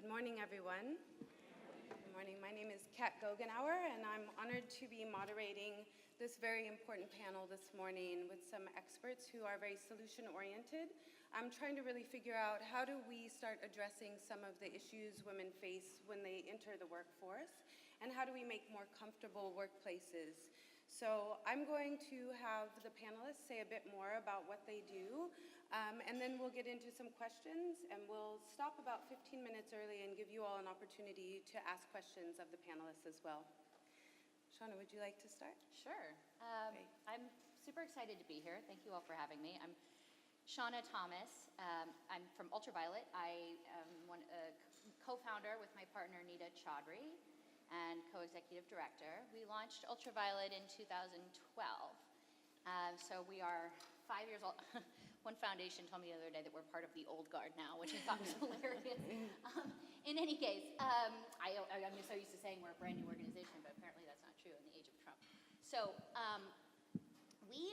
Good morning, everyone. Good morning. My name is Goughnour, and I'm honored to be moderating this very important panel this morning with some experts who are very solution-oriented. I'm trying to really figure out how do we start addressing some of the issues women face when they enter the workforce, and how do we make more comfortable workplaces. So I'm going to have the panelists say a bit more about what they do, and then we'll get into some questions, and we'll stop about 15 minutes early and give you all an opportunity to ask questions of the panelists as well. Shaunna, would you like to start? Sure. I'm super excited to be here. Thank you all for having me. I'm Shaunna Thomas. I'm from Ultraviolet. I am a co-founder with my partner Nita Chaudhry and co-executive director. We launched Ultraviolet in 2012. So we are 5 years old. One foundation told me the other day that we're part of the old guard now, which I thought was hilarious. In any case, I'm so used to saying we're a brand new organization, but apparently that's not true in the age of Trump. So we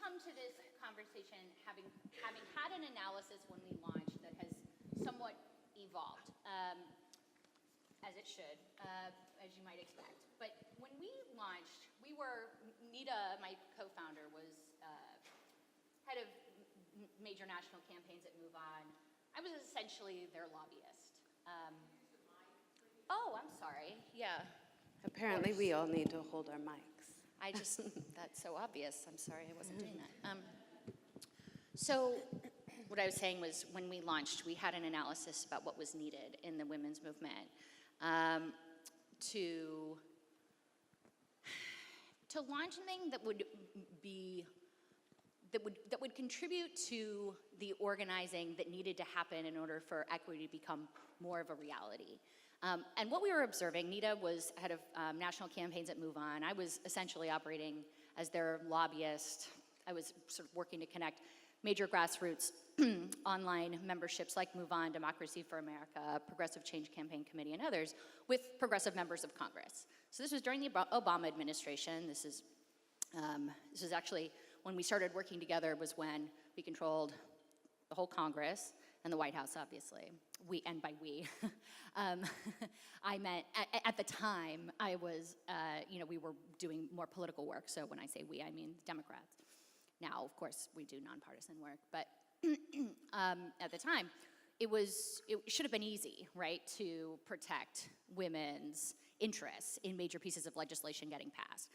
come to this conversation having had an analysis when we launched that has somewhat evolved, as it should, as you might expect. But when we launched, Nita, my co-founder, was head of major national campaigns at Move On. I was essentially their lobbyist. Oh, I'm sorry. Yeah. Apparently, we all need to hold our mics. That's so obvious. I'm sorry I wasn't doing that. So what I was saying was when we launched, we had an analysis about what was needed in the women's movement to launch something that would contribute to the organizing that needed to happen in order for equity to become more of a reality. And what we were observing, Nita was head of national campaigns at Move On. I was essentially operating as their lobbyist. I was sort of working to connect major grassroots online memberships like Move On, Democracy for America, Progressive Change Campaign Committee, and others with progressive members of Congress. So this was during the Obama administration. This was actually, when we started working together was when we controlled the whole Congress and the White House, obviously. And by we, I meant, at the time, I was, we were doing more political work. So when I say we, I mean Democrats. Now, of course, we do nonpartisan work, but at the time, it should have been easy, right, to protect women's interests in major pieces of legislation getting passed.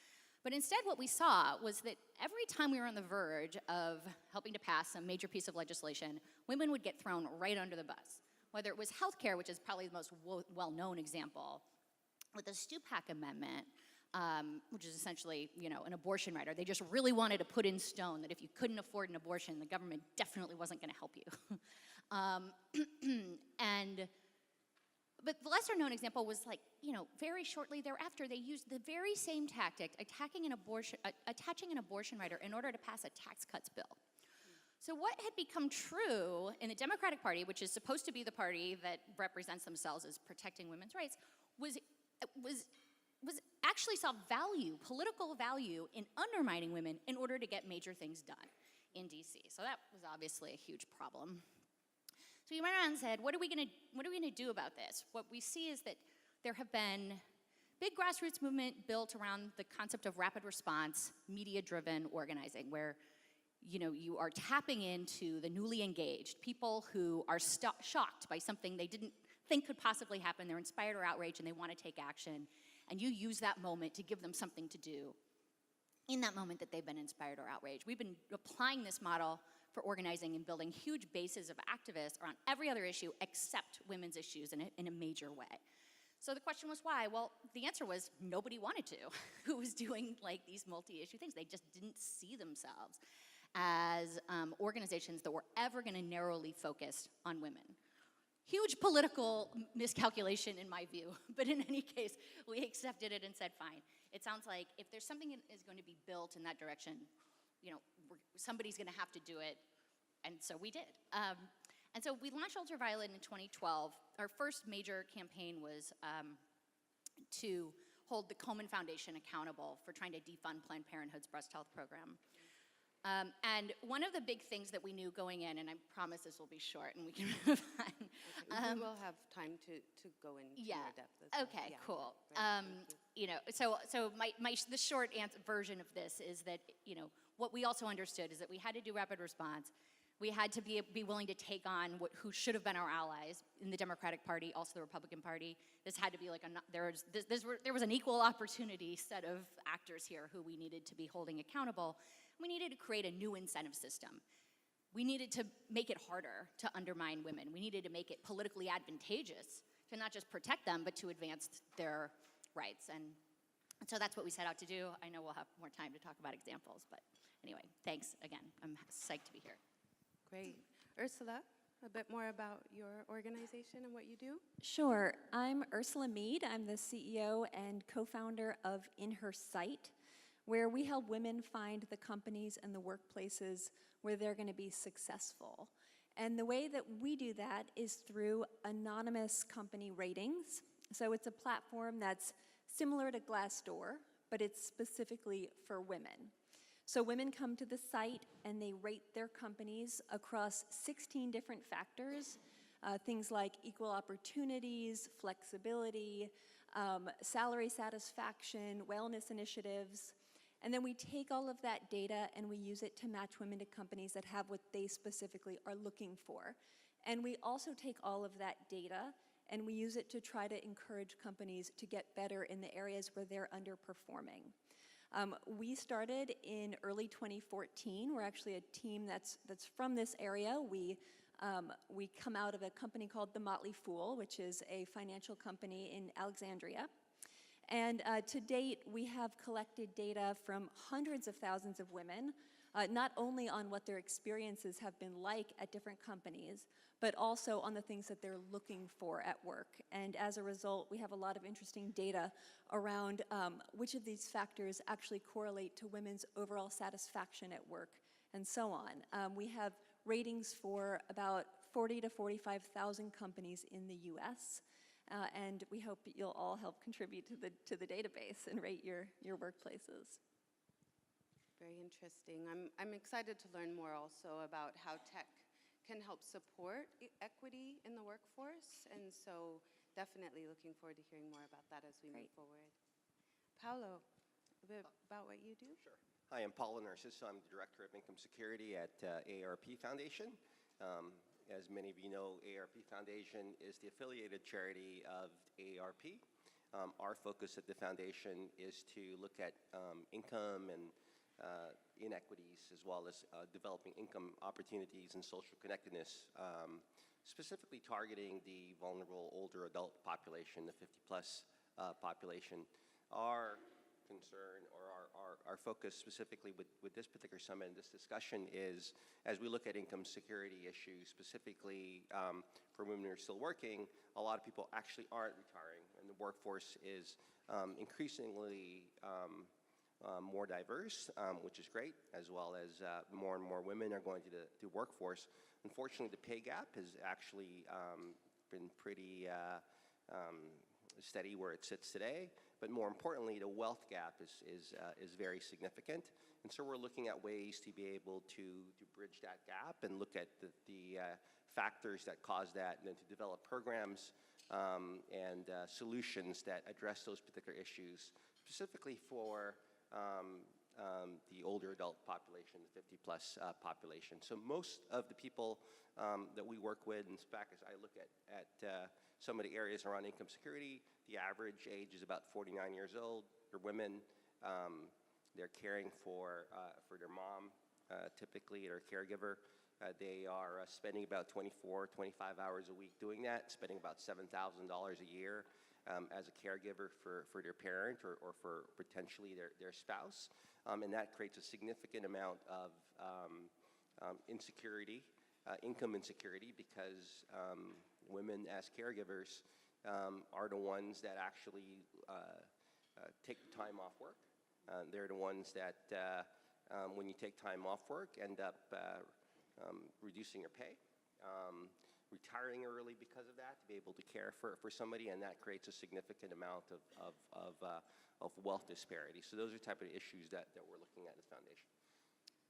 But instead, what we saw was that every time we were on the verge of helping to pass some major piece of legislation, women would get thrown right under the bus. Whether it was healthcare, which is probably the most well-known example, with the Stupak Amendment, which is essentially, an abortion right. They just really wanted to put in stone that if you couldn't afford an abortion, the government definitely wasn't going to help you. But the lesser-known example was very shortly thereafter, they used the very same tactic, attaching an abortion rider in order to pass a tax cuts bill. So what had become true in the Democratic Party, which is supposed to be the party that represents themselves as protecting women's rights, was actually saw political value in undermining women in order to get major things done in DC. So that was obviously a huge problem. So we went around and said, what are we gonna do about this? What we see is that there have been big grassroots movement built around the concept of rapid response, media-driven organizing, where you are tapping into the newly engaged, people who are shocked by something they didn't think could possibly happen. They're inspired or outraged and they want to take action. And you use that moment to give them something to do in that moment that they've been inspired or outraged. We've been applying this model for organizing and building huge bases of activists around every other issue except women's issues in a major way. So the question was why? Well, the answer was nobody wanted to who was doing these multi-issue things. They just didn't see themselves as organizations that were ever going to narrowly focus on women. Huge political miscalculation in my view, but in any case, we accepted it and said, fine. It sounds like if there's something that is going to be built in that direction, somebody's going to have to do it, and so we did. And so we launched Ultraviolet in 2012. Our first major campaign was to hold the Komen Foundation accountable for trying to defund Planned Parenthood's breast health program. And one of the big things that we knew going in, and I promise this will be short and we can move on. We will have time to go into more depth as well. Okay, Yeah. cool. Right, thank you. So the short version of this is that, what we also understood is that we had to do rapid response. We had to be willing to take on who should have been our allies in the Democratic Party, also the Republican Party. This had to be like there was an equal opportunity set of actors here who we needed to be holding accountable. We needed to create a new incentive system. We needed to make it harder to undermine women. We needed to make it politically advantageous to not just protect them, but to advance their rights. And so that's what we set out to do. I know we'll have more time to talk about examples, but anyway, thanks again. I'm psyched to be here. Great. Ursula, a bit more about your organization and what you do? Sure. I'm Ursula Mead. I'm the CEO and co-founder of InHerSight, where we help women find the companies and the workplaces where they're going to be successful. And the way that we do that is through anonymous company ratings. So it's a platform that's similar to Glassdoor, but it's specifically for women. So women come to the site and they rate their companies across 16 different factors, things like equal opportunities, flexibility, salary satisfaction, wellness initiatives. And then we take all of that data and we use it to match women to companies that have what they specifically are looking for. And we also take all of that data and we use it to try to encourage companies to get better in the areas where they're underperforming. We started in early 2014. We're actually a team that's from this area. We come out of a company called The Motley Fool, which is a financial company in Alexandria. And to date, we have collected data from hundreds of thousands of women, not only on what their experiences have been like at different companies, but also on the things that they're looking for at work. And as a result, we have a lot of interesting data around which of these factors actually correlate to women's overall satisfaction at work, and so on. We have ratings for about 40 to 45,000 companies in the US, and we hope that you'll all help contribute to the database and rate your workplaces. Very interesting. I'm excited to learn more also about how tech can help support equity in the workforce, and so definitely looking forward to hearing more about that as we move forward. Paolo, a bit about what you do? Sure. Hi, I'm Paolo Narciso. I'm the Director of Income Security at AARP Foundation. As many of you know, AARP Foundation is the affiliated charity of AARP. Our focus at the foundation is to look at income and inequities, as well as developing income opportunities and social connectedness, specifically targeting the vulnerable older adult population, the 50-plus population. Our concern, or our focus specifically with this particular summit and this discussion, is as we look at income security issues, specifically for women who are still working, a lot of people actually aren't retiring, and the workforce is increasingly more diverse, which is great, as well as more and more women are going to the workforce. Unfortunately, the pay gap has actually been pretty steady where it sits today, but more importantly, the wealth gap is very significant. And so we're looking at ways to be able to bridge that gap and look at the factors that cause that, and then to develop programs and solutions that address those particular issues, specifically for the older adult population, the 50-plus population. So most of the people that we work with, and in fact, as I look at some of the areas around income security, the average age is about 49 years old. They're women. They're caring for their mom, typically, their caregiver. They are spending about 24, 25 hours a week doing that, spending about $7,000 a year as a caregiver for their parent or for potentially their spouse. And that creates a significant amount of insecurity, income insecurity, because women as caregivers are the ones that actually take the time off work. They're the ones that, when you take time off work, end up reducing your pay, retiring early because of that, to be able to care for somebody, and that creates a significant amount of wealth disparity. So those are the type of issues that we're looking at as a foundation.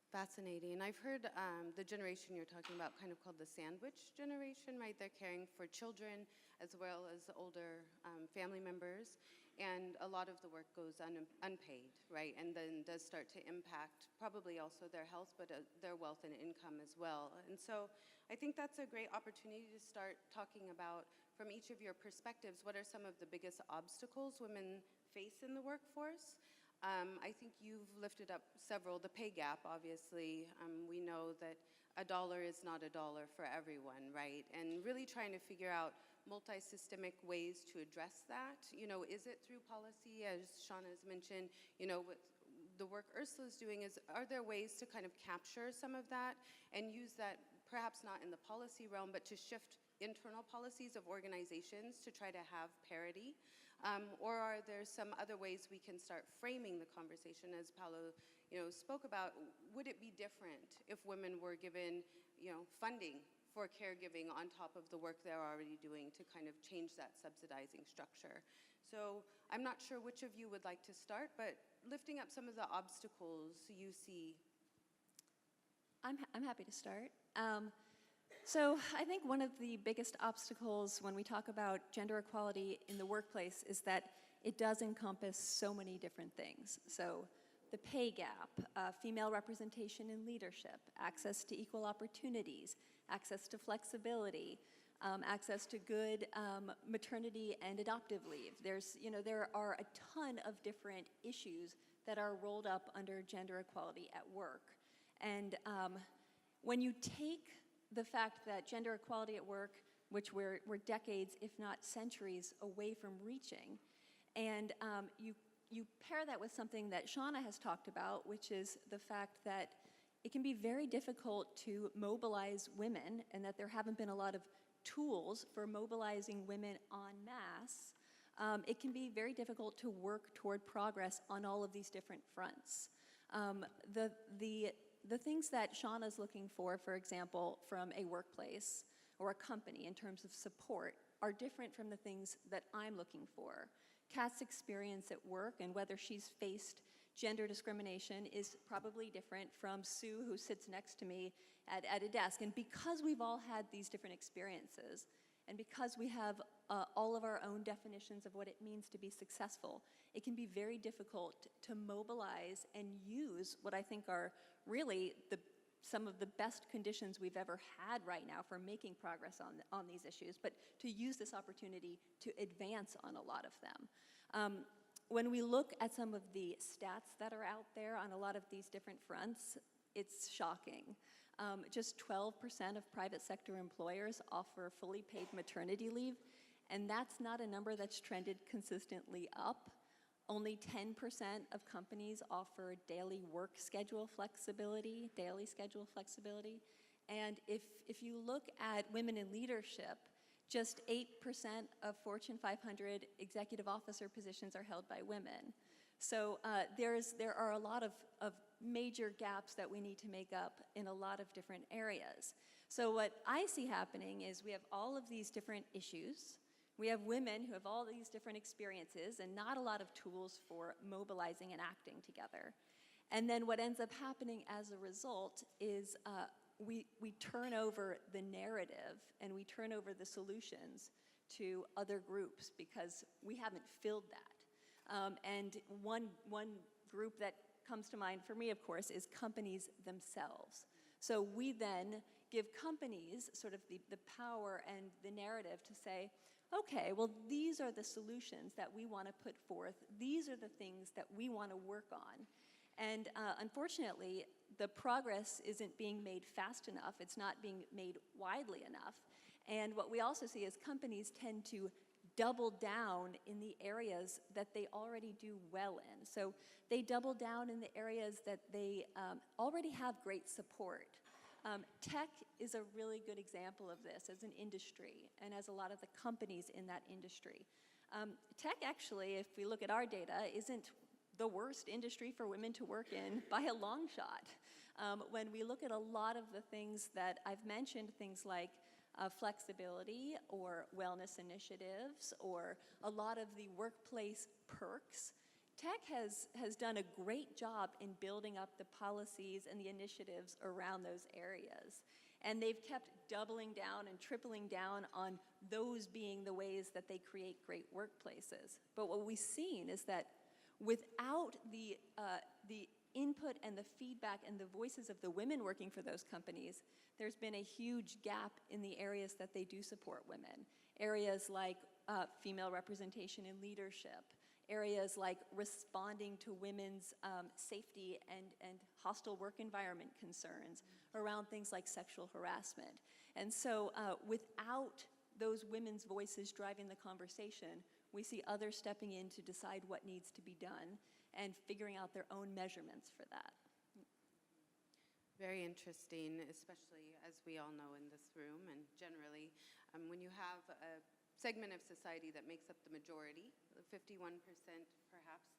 Fascinating. I've heard the generation you're talking about kind of called the sandwich generation, right? They're caring for children as well as older family members, and a lot of the work goes unpaid, right? And then does start to impact probably also their health, but their wealth and income as well. And so I think that's a great opportunity to start talking about, from each of your perspectives, what are some of the biggest obstacles women face in the workforce? I think you've lifted up several. The pay gap, obviously. We know that a dollar is not a dollar for everyone, right? And really trying to figure out multi-systemic ways to address that. You know, is it through policy, as Shaunna has mentioned? You know, with the work Ursula's doing, are there ways to kind of capture some of that and use that, perhaps not in the policy realm, but to shift internal policies of organizations to try to have parity? Or are there some other ways we can start framing the conversation, as Paolo, spoke about? Would it be different if women were given, funding for caregiving on top of the work they're already doing to kind of change that subsidizing structure? So I'm not sure which of you would like to start, but lifting up some of the obstacles you see. I'm happy to start. So I think one of the biggest obstacles when we talk about gender equality in the workplace is that it does encompass so many different things. So the pay gap, female representation in leadership, access to equal opportunities, access to flexibility, access to good maternity and adoptive leave. There are a ton of different issues that are rolled up under gender equality at work. And when you take the fact that gender equality at work, which we're decades, if not centuries, away from reaching, and you pair that with something that Shaunna has talked about, which is the fact that it can be very difficult to mobilize women, and that there haven't been a lot of tools for mobilizing women en masse, it can be very difficult to work toward progress on all of these different fronts. The things that Shaunna's looking for example, from a workplace or a company in terms of support are different from the things that I'm looking for. Kat's experience at work and whether she's faced gender discrimination is probably different from Sue, who sits next to me at a desk. And because we've all had these different experiences, and because we have all of our own definitions of what it means to be successful, it can be very difficult to mobilize and use what I think are really some of the best conditions we've ever had right now for making progress on these issues, but to use this opportunity to advance on a lot of them. When we look at some of the stats that are out there on a lot of these different fronts, it's shocking. Just 12% of private sector employers offer fully paid maternity leave, and that's not a number that's trended consistently up. Only 10% of companies offer daily work schedule flexibility, And if you look at women in leadership, just 8% of Fortune 500 executive officer positions are held by women. So there are a lot of major gaps that we need to make up in a lot of different areas. So what I see happening is we have all of these different issues. We have women who have all these different experiences and not a lot of tools for mobilizing and acting together. And then what ends up happening as a result is we turn over the narrative and we turn over the solutions to other groups because we haven't filled that. And one group that comes to mind for me, of course, is companies themselves. So we then give companies sort of the power and the narrative to say, okay, well, these are the solutions that we want to put forth. These are the things that we want to work on. And unfortunately, the progress isn't being made fast enough. It's not being made widely enough. And what we also see is companies tend to double down in the areas that they already do well in. So they double down in the areas that they already have great support. Tech is a really good example of this as an industry and as a lot of the companies in that industry. Tech actually, if we look at our data, isn't the worst industry for women to work in by a long shot. When we look at a lot of the things that I've mentioned, things like flexibility or wellness initiatives or a lot of the workplace perks, Tech has done a great job in building up the policies and the initiatives around those areas. And they've kept doubling down and tripling down on those being the ways that they create great workplaces. But what we've seen is that without the input and the feedback and the voices of the women working for those companies, there's been a huge gap in the areas that they do support women. Areas like female representation in leadership, areas like responding to women's safety and hostile work environment concerns around things like sexual harassment. And so without those women's voices driving the conversation, we see others stepping in to decide what needs to be done and figuring out their own measurements for that. Very interesting, especially as we all know in this room and generally, when you have a segment of society that makes up the majority, 51% perhaps,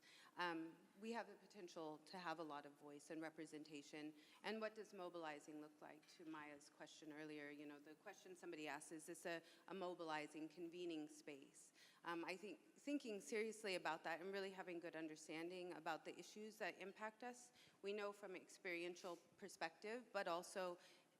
we have the potential to have a lot of voice and representation. And what does mobilizing look like? To Maya's question earlier, you know, the question somebody asked, is this a mobilizing, convening space? I think thinking seriously about that and really having good understanding about the issues that impact us, we know from experiential perspective, but also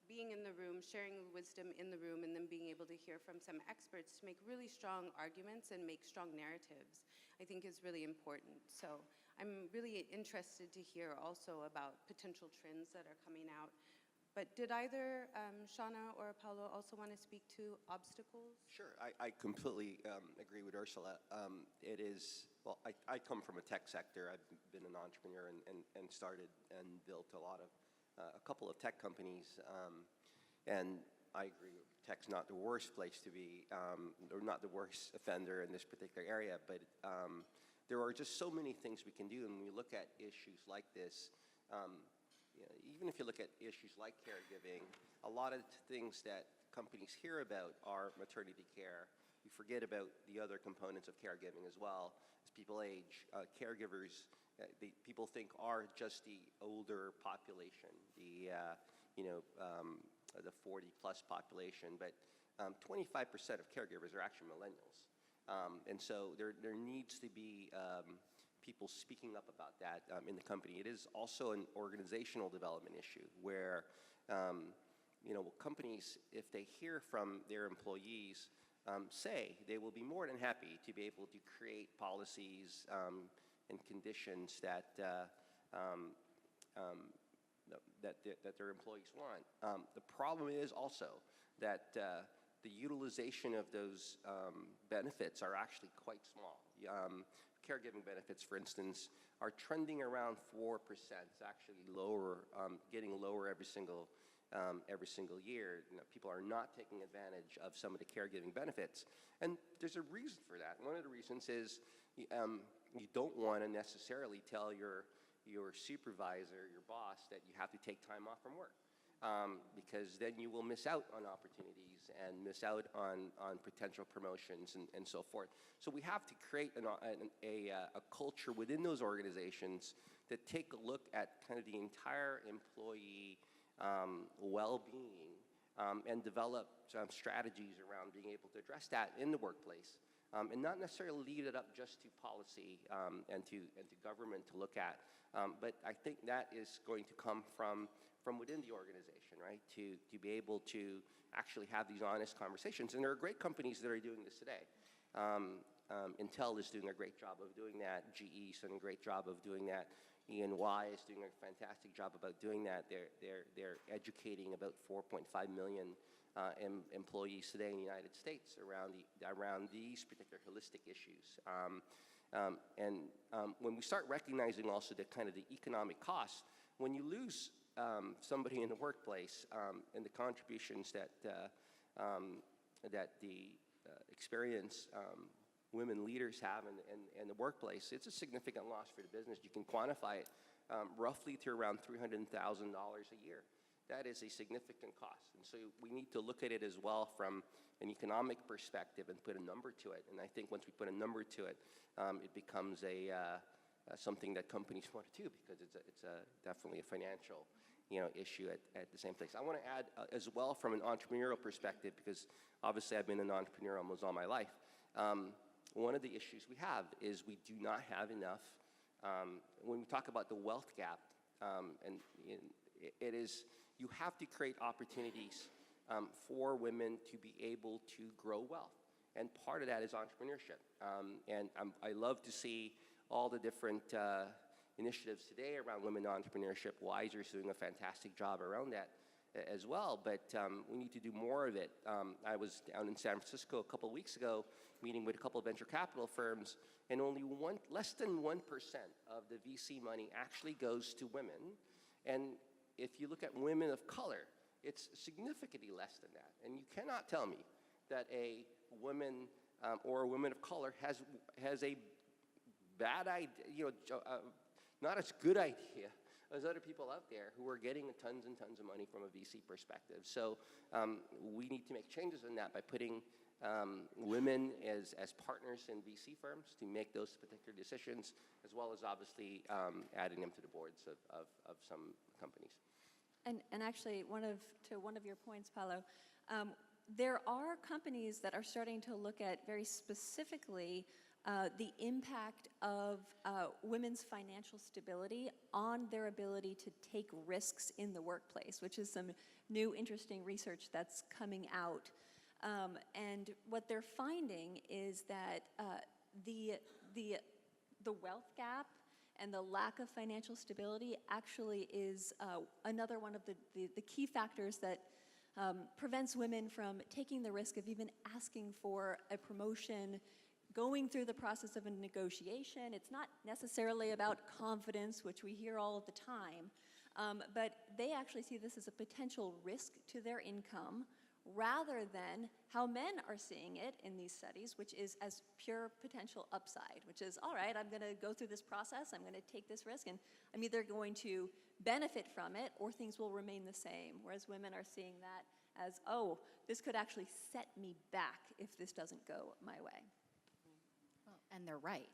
being in the room, sharing wisdom in the room, and then being able to hear from some experts to make really strong arguments and make strong narratives, I think is really important. So I'm really interested to hear also about potential trends that are coming out. But did either Shaunna or Paolo also want to speak to obstacles? Sure, I completely agree with Ursula. It is, well, I come from a tech sector. I've been an entrepreneur and started and built a couple of tech companies, and I agree, tech's not the worst place to be, or not the worst offender in this particular area, but there are just so many things we can do, and when we look at issues like this, you know, even if you look at issues like caregiving, a lot of things that companies hear about are maternity care. You forget about the other components of caregiving as well. As people age, caregivers, people think are just the older population, the 40-plus population, but 25% of caregivers are actually millennials. And so there needs to be people speaking up about that in the company. It is also an organizational development issue where companies, if they hear from their employees, say they will be more than happy to be able to create policies and conditions that their employees want. The problem is also that the utilization of those benefits are actually quite small. Caregiving benefits, for instance, are trending around 4%. It's actually lower, getting lower every single year. You know, people are not taking advantage of some of the caregiving benefits, and there's a reason for that. One of the reasons is you don't want to necessarily tell your supervisor, your boss, that you have to take time off from work, because then you will miss out on opportunities and miss out on potential promotions and so forth. So we have to create a culture within those organizations that take a look at kind of the entire employee well-being and develop some strategies around being able to address that in the workplace. And not necessarily leave it up just to policy and to government to look at, but I think that is going to come from within the organization, right? To be able to actually have these honest conversations, and there are great companies that are doing this today. Intel is doing a great job of doing that. GE is doing a great job of doing that. EY is doing a fantastic job about doing that. They're educating about 4.5 million employees today in the United States around these particular holistic issues. When we start recognizing also the kind of the economic costs, when you lose somebody in the workplace and the contributions that the experienced women leaders have in the workplace, it's a significant loss for the business. You can quantify it roughly to around $300,000 a year. That is a significant cost. And so we need to look at it as well from an economic perspective and put a number to it. And I think once we put a number to it, it becomes something that companies want to do, because it's definitely a financial issue at the same place. I want to add as well from an entrepreneurial perspective, because obviously I've been an entrepreneur almost all my life. One of the issues we have is we do not have enough When we talk about the wealth gap, it is, you have to create opportunities for women to be able to grow wealth. And part of that is entrepreneurship. I love to see all the different initiatives today around women entrepreneurship. Wiser's doing a fantastic job around that as well, but we need to do more of it. I was down in San Francisco a couple of weeks ago meeting with a couple of venture capital firms, and only less than 1% of the VC money actually goes to women. And if you look at women of color, it's significantly less than that. And you cannot tell me that a woman or a woman of color has a bad idea, not as good idea as other people out there who are getting tons and tons of money from a VC perspective. So we need to make changes in that by putting women as partners in VC firms to make those particular decisions, as well as obviously adding them to the boards of some companies. And actually, to one of your points, Paolo, there are companies that are starting to look at very specifically the impact of women's financial stability on their ability to take risks in the workplace, which is some new interesting research that's coming out. And what they're finding is that the wealth gap and the lack of financial stability actually is another one of the key factors that prevents women from taking the risk of even asking for a promotion, going through the process of a negotiation. It's not necessarily about confidence, which we hear all of the time, but they actually see this as a potential risk to their income, rather than how men are seeing it in these studies, which is as pure potential upside, which is, all right, I'm going to go through this process, I'm going to take this risk, and I'm either going to benefit from it or things will remain the same, whereas women are seeing that as, oh, this could actually set me back if this doesn't go my way. Well, and they're right.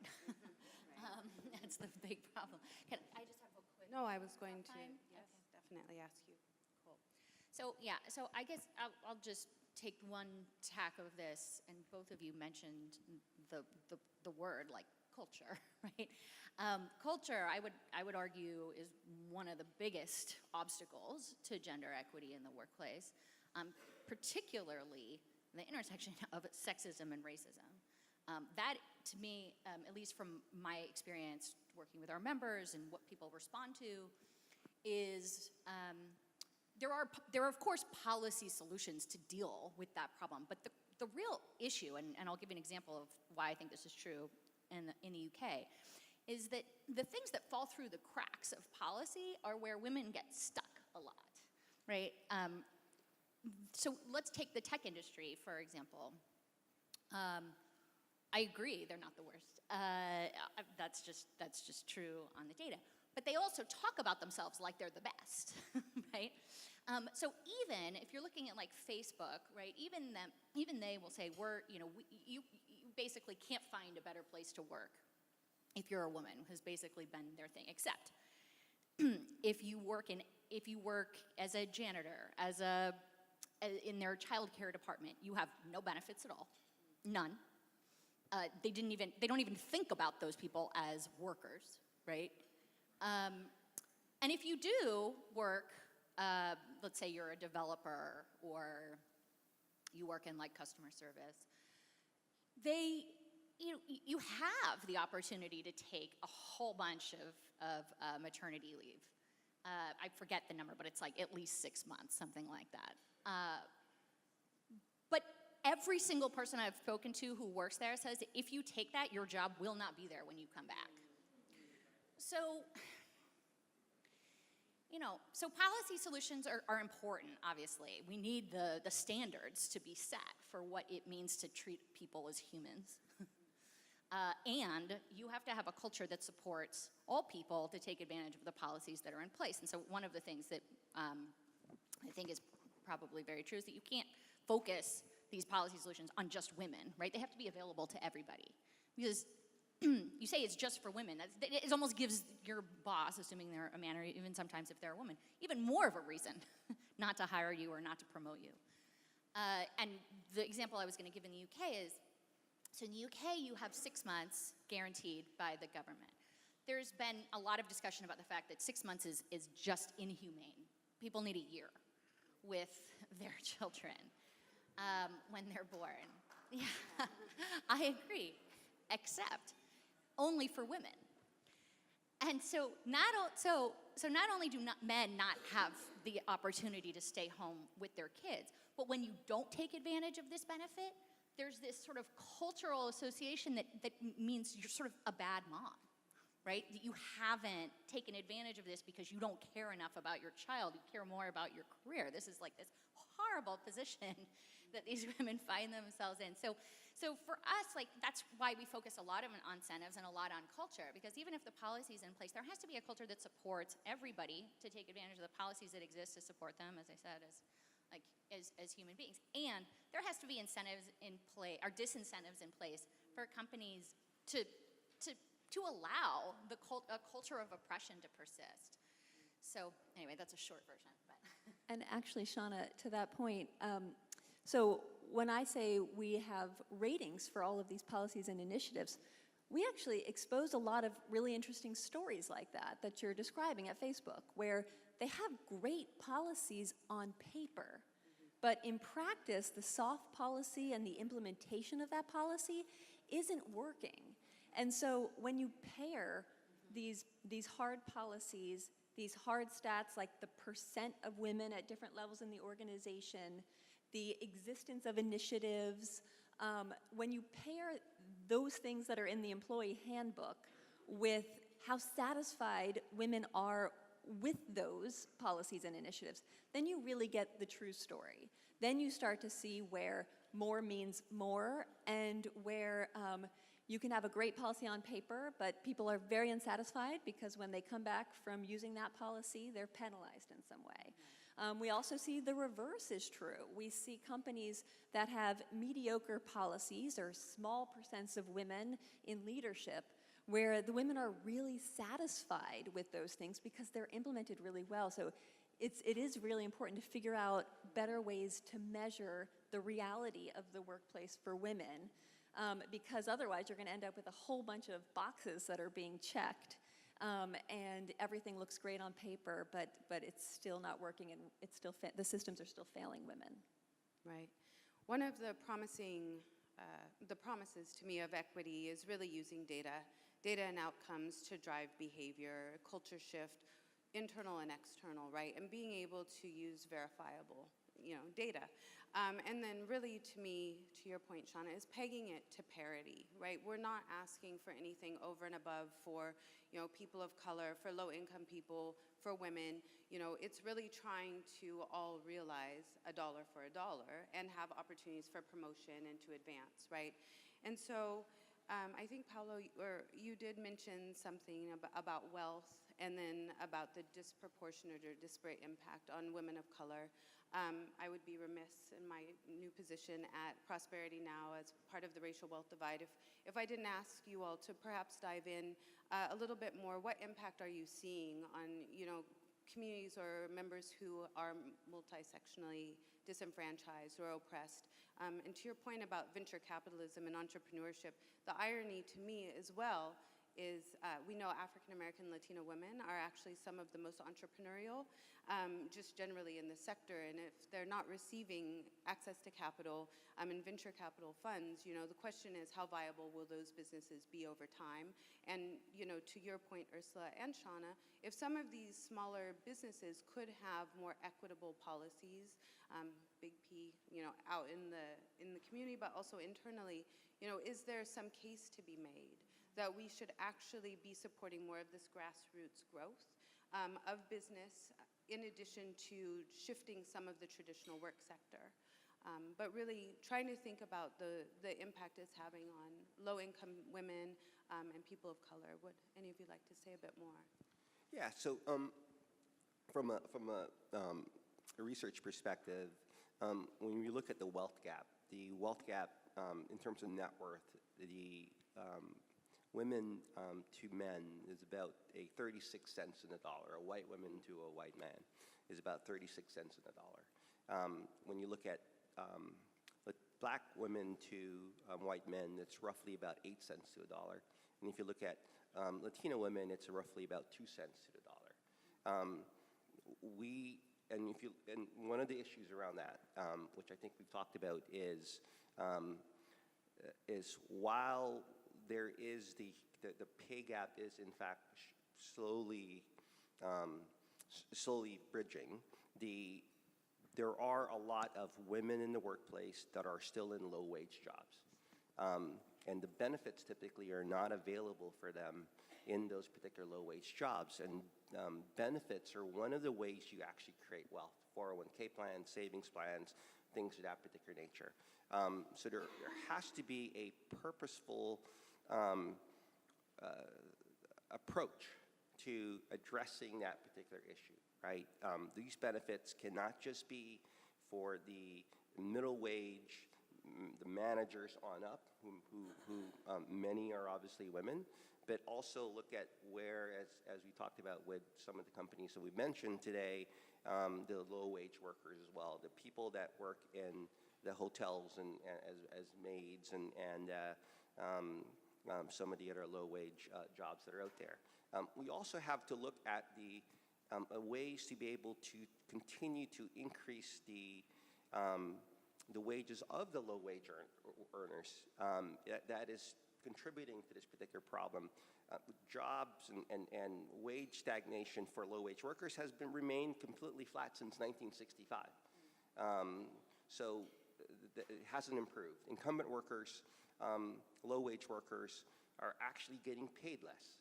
That's the big problem. Can I just have a quick... No, I was going to, time? yes, Okay. definitely ask you. Cool. So yeah, so I guess I'll just take one tack of this, and both of you mentioned the word, like culture, right? Culture, I would argue, is one of the biggest obstacles to gender equity in the workplace, particularly the intersection of sexism and racism. That, to me, at least from my experience working with our members and what people respond to, is there are of course policy solutions to deal with that problem, but the real issue, and I'll give you an example of why I think this is true in the UK, is that the things that fall through the cracks of policy are where women get stuck a lot, right? So let's take the tech industry, for example. I agree, they're not the worst. That's just true on the data. But they also talk about themselves like they're the best, right? So even if you're looking at like Facebook, right? Even they will say you basically can't find a better place to work if you're a woman, has basically been their thing. Except if you work as a janitor, in their child care department, you have no benefits at all, none. They don't even think about those people as workers, right? And if you do work, let's say you're a developer or you work in like customer service, you have the opportunity to take a whole bunch of maternity leave. I forget the number, but it's like at least 6 months, something like that. But every single person I've spoken to who works there says if you take that, your job will not be there when you come back. So policy solutions are important, obviously. We need the standards to be set for what it means to treat people as humans. And you have to have a culture that supports all people to take advantage of the policies that are in place. And so one of the things that I think is probably very true is that you can't focus these policy solutions on just women, right? They have to be available to everybody. Because you say it's just for women. It almost gives your boss, assuming they're a man, or even sometimes if they're a woman, even more of a reason not to hire you or not to promote you. And the example I was going to give in the UK is, so in the UK you have 6 months guaranteed by the government. there's been a lot of discussion about the fact that 6 months is just inhumane. People need a year with their children when they're born. Yeah, I agree, except only for women. And so not only do men not have the opportunity to stay home with their kids, but when you don't take advantage of this benefit, there's this sort of cultural association that means you're sort of a bad mom, right? That you haven't taken advantage of this because you don't care enough about your child, you care more about your career. This is like this horrible position that these women find themselves in. So for us, like, that's why we focus a lot on incentives and a lot on culture, because even if the policy is in place, there has to be a culture that supports everybody to take advantage of the policies that exist to support them, as I said, as human beings. And there has to be incentives in play, or disincentives in place for companies to allow a culture of oppression to persist. So anyway, that's a short version. But. And actually, Shaunna, to that point, so when I say we have ratings for all of these policies and initiatives, we actually expose a lot of really interesting stories like that you're describing at Facebook, where they have great policies on paper, but in practice, the soft policy and the implementation of that policy isn't working. And so when you pair these hard policies, these hard stats like the percent of women at different levels in the organization, the existence of initiatives, when you pair those things that are in the employee handbook with how satisfied women are with those policies and initiatives, then you really get the true story. Then you start to see where more means more, and where you can have a great policy on paper, but people are very unsatisfied because when they come back from using that policy, they're penalized in some way. We also see the reverse is true. We see companies that have mediocre policies or small percents of women in leadership, where the women are really satisfied with those things because they're implemented really well. So it is really important to figure out better ways to measure the reality of the workplace for women, because otherwise you're going to end up with a whole bunch of boxes that are being checked, and everything looks great on paper, but it's still not working, and the systems are still failing women. Right. One of the promises to me of equity is really using data and outcomes to drive behavior, culture shift, internal and external, right? And being able to use verifiable, data. And then really, to me, to your point, Shaunna, is pegging it to parity, right? We're not asking for anything over and above for, people of color, for low-income people, for women. It's really trying to all realize a dollar for a dollar and have opportunities for promotion and to advance, right? And so I think, Paolo, you did mention something about wealth, and then about the disproportionate or disparate impact on women of color. I would be remiss in my new position at Prosperity Now as part of the racial wealth divide if I didn't ask you all to perhaps dive in a little bit more. What impact are you seeing on, communities or members who are multi-sectionally disenfranchised or oppressed? And to your point about venture capitalism and entrepreneurship, the irony to me as well is we know African American Latino women are actually some of the most entrepreneurial, just generally in the sector. And if they're not receiving access to capital and venture capital funds, the question is, how viable will those businesses be over time? And to your point, Ursula and Shaunna, if some of these smaller businesses could have more equitable policies, big P, out in the community, but also internally, is there some case to be made that we should actually be supporting more of this grassroots growth of business, in addition to shifting some of the traditional work sector? But really trying to think about the impact it's having on low-income women and people of color. Would any of you like to say a bit more? Yeah, so from a research perspective, when you look at the wealth gap in terms of net worth, the women to men is about a 36 cents in a dollar. A white woman to a white man is about 36 cents in a dollar. When you look at black women to white men, it's roughly about 8 cents to a dollar. And if you look at Latino women, it's roughly about 2 cents to the dollar. And one of the issues around that, which I think we've talked about, is while there is the pay gap is in fact slowly bridging, there are a lot of women in the workplace that are still in low-wage jobs. And the benefits typically are not available for them in those particular low-wage jobs. And benefits are one of the ways you actually create wealth. 401k plans, savings plans, things of that particular nature. So there has to be a purposeful approach to addressing that particular issue, right? These benefits cannot just be for the middle wage, the managers on up, who many are obviously women, but also look at where, as we talked about with some of the companies that we mentioned today, the low-wage workers as well, the people that work in the hotels and as maids and some of the other low-wage jobs that are out there. We also have to look at the ways to be able to continue to increase the wages of the low-wage earners. That is contributing to this particular problem. Jobs and wage stagnation for low-wage workers has remained completely flat since 1965. So it hasn't improved. Incumbent workers, low-wage workers, are actually getting paid less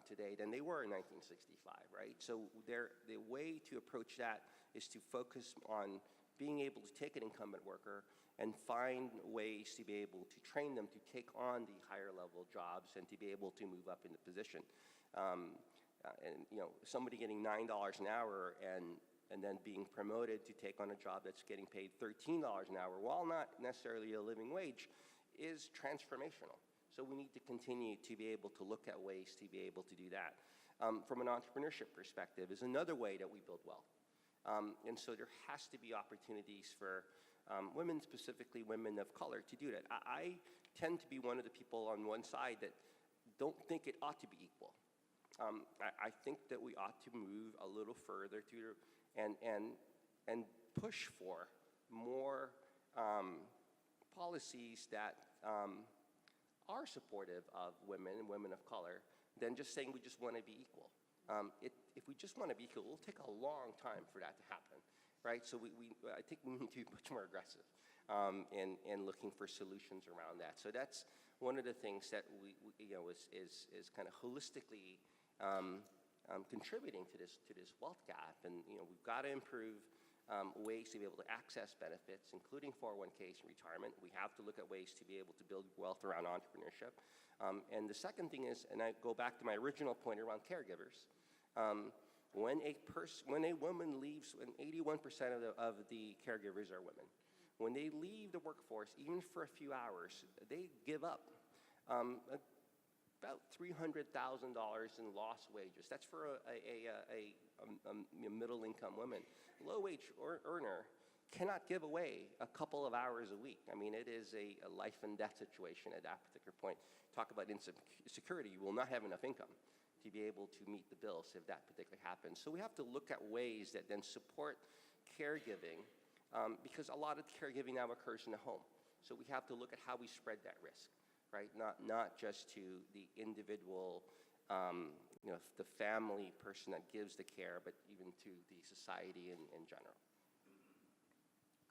today than they were in 1965, right? So the way to approach that is to focus on being able to take an incumbent worker and find ways to be able to train them to take on the higher level jobs and to be able to move up in the position. And somebody getting $9 an hour and then being promoted to take on a job that's getting paid $13 an hour, while not necessarily a living wage, is transformational. So we need to continue to be able to look at ways to be able to do that. From an entrepreneurship perspective is another way that we build wealth. And so there has to be opportunities for women, specifically women of color, to do that. I tend to be one of the people on one side that don't think it ought to be equal. I think that we ought to move a little further and push for more policies that are supportive of women and women of color than just saying we just want to be equal. If we just want to be equal, it will take a long time for that to happen, right? So I think we need to be much more aggressive in looking for solutions around that. So that's one of the things that is kind of holistically contributing to this wealth gap. And we've got to improve ways to be able to access benefits, including 401ks and retirement. We have to look at ways to be able to build wealth around entrepreneurship. And the second thing is, and I go back to my original point around caregivers, when a woman leaves, when 81% of the caregivers are women, when they leave the workforce, even for a few hours, they give up about $300,000 in lost wages. That's for a middle-income woman. Low-wage earner cannot give away a couple of hours a week. I mean, it is a life-and-death situation at that particular point. Talk about insecurity. You will not have enough income to be able to meet the bills if that particularly happens. So we have to look at ways that then support caregiving, because a lot of caregiving now occurs in the home. So we have to look at how we spread that risk, right? Not just to the individual, the family person that gives the care, but even to the society in general.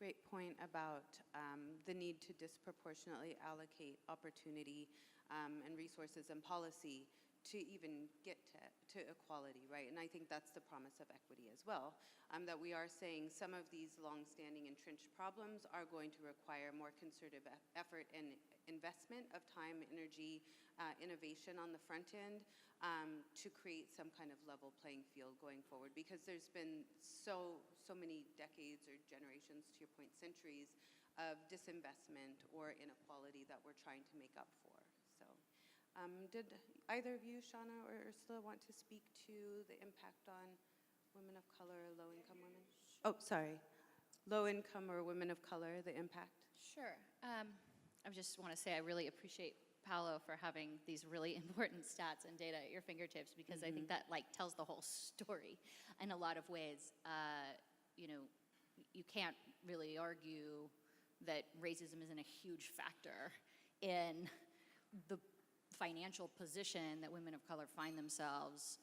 Great point about the need to disproportionately allocate opportunity and resources and policy to even get to equality, right? And I think that's the promise of equity as well, that we are saying some of these long-standing entrenched problems are going to require more concerted effort and investment of time, energy, innovation on the front end to create some kind of level playing field going forward, because there's been so many decades or generations, to your point, centuries of disinvestment or inequality that we're trying to make up for. So did either of you, Shaunna or Ursula, want to speak to the impact on women of color, low-income women? Oh, sorry. Low-income or women of color, the impact? Sure. I just want to say I really appreciate Paolo, for having these really important stats and data at your fingertips, because I think that tells the whole story in a lot of ways. You know, you can't really argue that racism isn't a huge factor in the financial position that women of color find themselves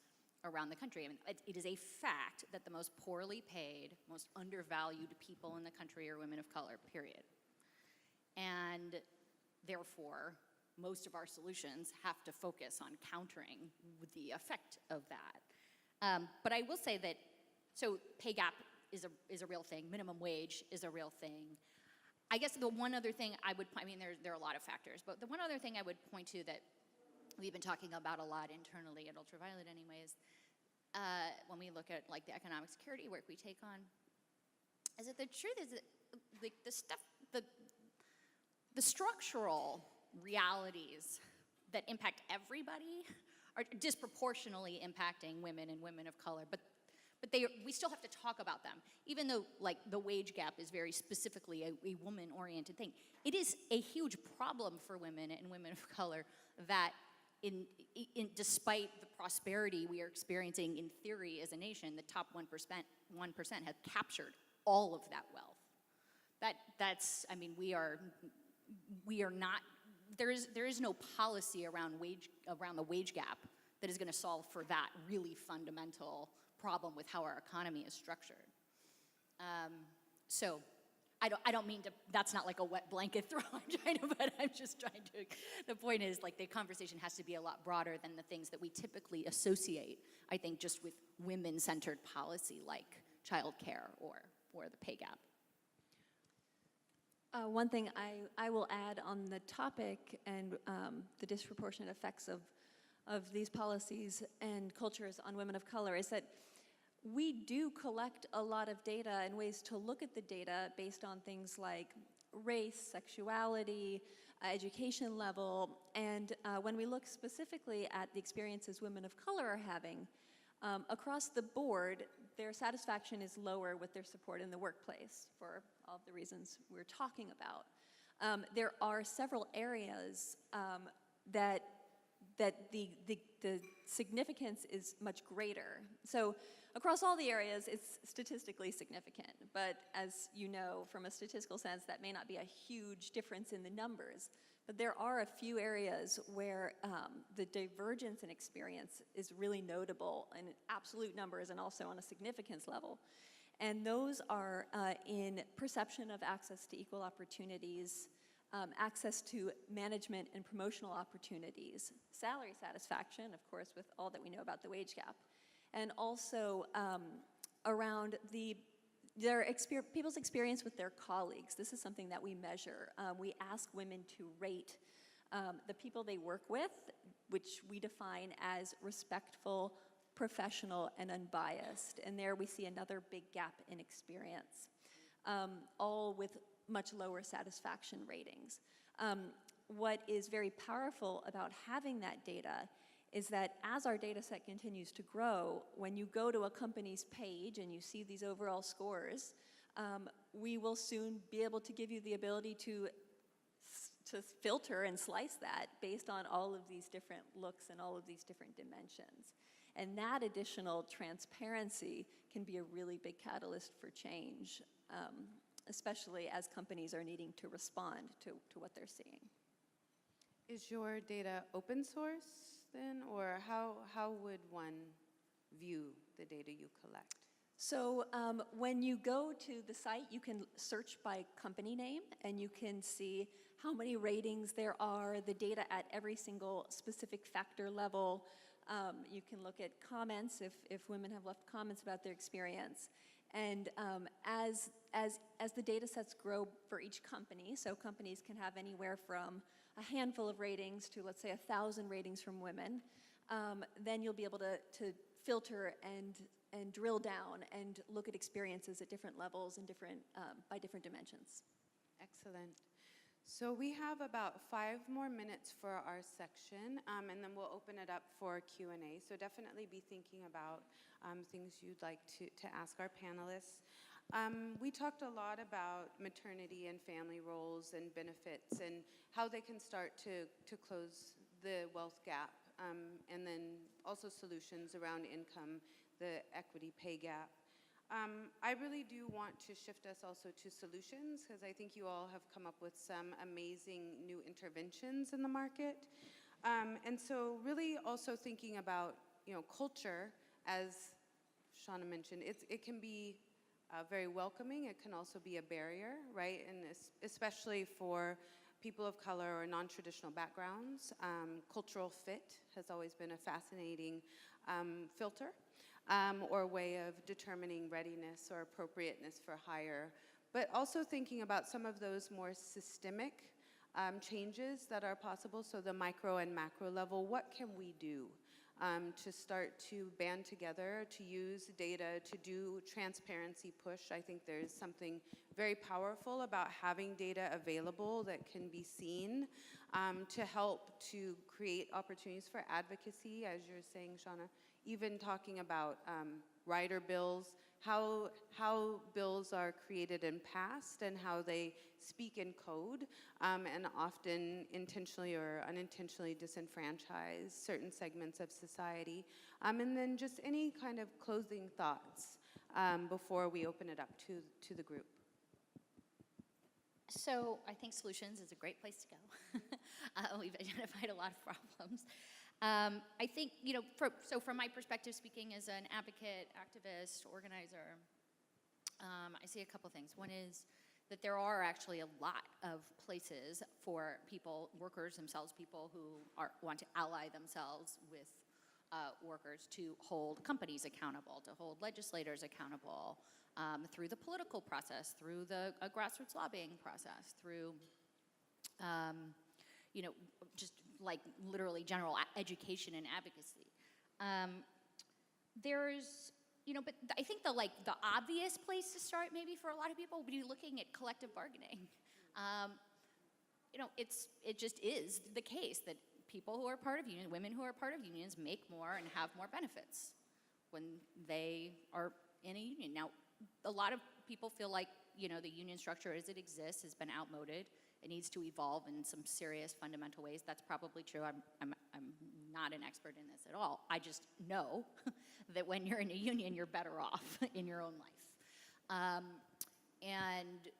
around the country. I mean, it is a fact that the most poorly paid, most undervalued people in the country are women of color, period. And therefore, most of our solutions have to focus on countering the effect of that. But I will say that, so pay gap is a real thing. Minimum wage is a real thing. I guess the one other thing there are a lot of factors, but the one other thing I would point to that we've been talking about a lot internally at Ultraviolet anyways, when we look at the economic security work we take on, is that the truth is that the structural realities that impact everybody are disproportionately impacting women and women of color, but we still have to talk about them. Even though the wage gap is very specifically a woman-oriented thing, it is a huge problem for women and women of color that despite the prosperity we are experiencing in theory as a nation, the top 1% have captured all of that wealth. We are not, there is no policy around the wage gap that is going to solve for that really fundamental problem with how our economy is structured. So I don't mean to, that's not like a wet blanket throw, but I'm just trying to, the point is the conversation has to be a lot broader than the things that we typically associate, I think, just with women-centered policy like childcare or the pay gap. One thing I will add on the topic and the disproportionate effects of these policies and cultures on women of color is that we do collect a lot of data and ways to look at the data based on things like race, sexuality, education level, and when we look specifically at the experiences women of color are having, across the board, their satisfaction is lower with their support in the workplace for all of the reasons we're talking about. There are several areas that the significance is much greater. So across all the areas, it's statistically significant, but as you know, from a statistical sense, that may not be a huge difference in the numbers. But there are a few areas where the divergence in experience is really notable in absolute numbers and also on a significance level. And those are in perception of access to equal opportunities, access to management and promotional opportunities, salary satisfaction, of course, with all that we know about the wage gap, and also around people's experience with their colleagues. This is something that we measure. We ask women to rate the people they work with, which we define as respectful, professional, and unbiased. And there we see another big gap in experience, all with much lower satisfaction ratings. What is very powerful about having that data is that as our data set continues to grow, when you go to a company's page and you see these overall scores, we will soon be able to give you the ability to filter and slice that based on all of these different looks and all of these different dimensions. And that additional transparency can be a really big catalyst for change, especially as companies are needing to respond to what they're seeing. Is your data open source then, or how would one view the data you collect? So when you go to the site, you can search by company name, and you can see how many ratings there are, the data at every single specific factor level. You can look at comments if women have left comments about their experience. And as the data sets grow for each company, so companies can have anywhere from a handful of ratings to, let's say, 1,000 ratings from women, then you'll be able to filter and drill down and look at experiences at different levels and by different dimensions. Excellent. So we have about 5 more minutes for our section, and then we'll open it up for Q&A. So definitely be thinking about things you'd like to ask our panelists. We talked a lot about maternity and family roles and benefits and how they can start to close the wealth gap, and then also solutions around income, the equity pay gap. I really do want to shift us also to solutions, because I think you all have come up with some amazing new interventions in the market. And so really also thinking about, culture, as Shaunna mentioned, it can be very welcoming. It can also be a barrier, right? And especially for people of color or non-traditional backgrounds, cultural fit has always been a fascinating filter or way of determining readiness or appropriateness for hire. But also thinking about some of those more systemic changes that are possible, so the micro and macro level. What can we do to start to band together, to use data, to do transparency push? I think there's something very powerful about having data available that can be seen to help to create opportunities for advocacy, as you're saying, Shaunna. Even talking about rider bills, how bills are created and passed, and how they speak in code, and often intentionally or unintentionally disenfranchise certain segments of society. And then just any kind of closing thoughts before we open it up to the group. So I think solutions is a great place to go. We've identified a lot of problems. I think, so from my perspective, speaking as an advocate, activist, organizer, I see a couple things. One is that there are actually a lot of places for people, workers themselves, people who want to ally themselves with workers to hold companies accountable, to hold legislators accountable through the political process, through the grassroots lobbying process, through just like literally general education and advocacy. But I think the obvious place to start maybe for a lot of people would be looking at collective bargaining. It just is the case that people who are part of unions, women who are part of unions, make more and have more benefits when they are in a union. Now, a lot of people feel like the union structure as it exists has been outmoded. It needs to evolve in some serious fundamental ways. That's probably true. I'm not an expert in this at all. I just know that when you're in a union, you're better off in your own life. And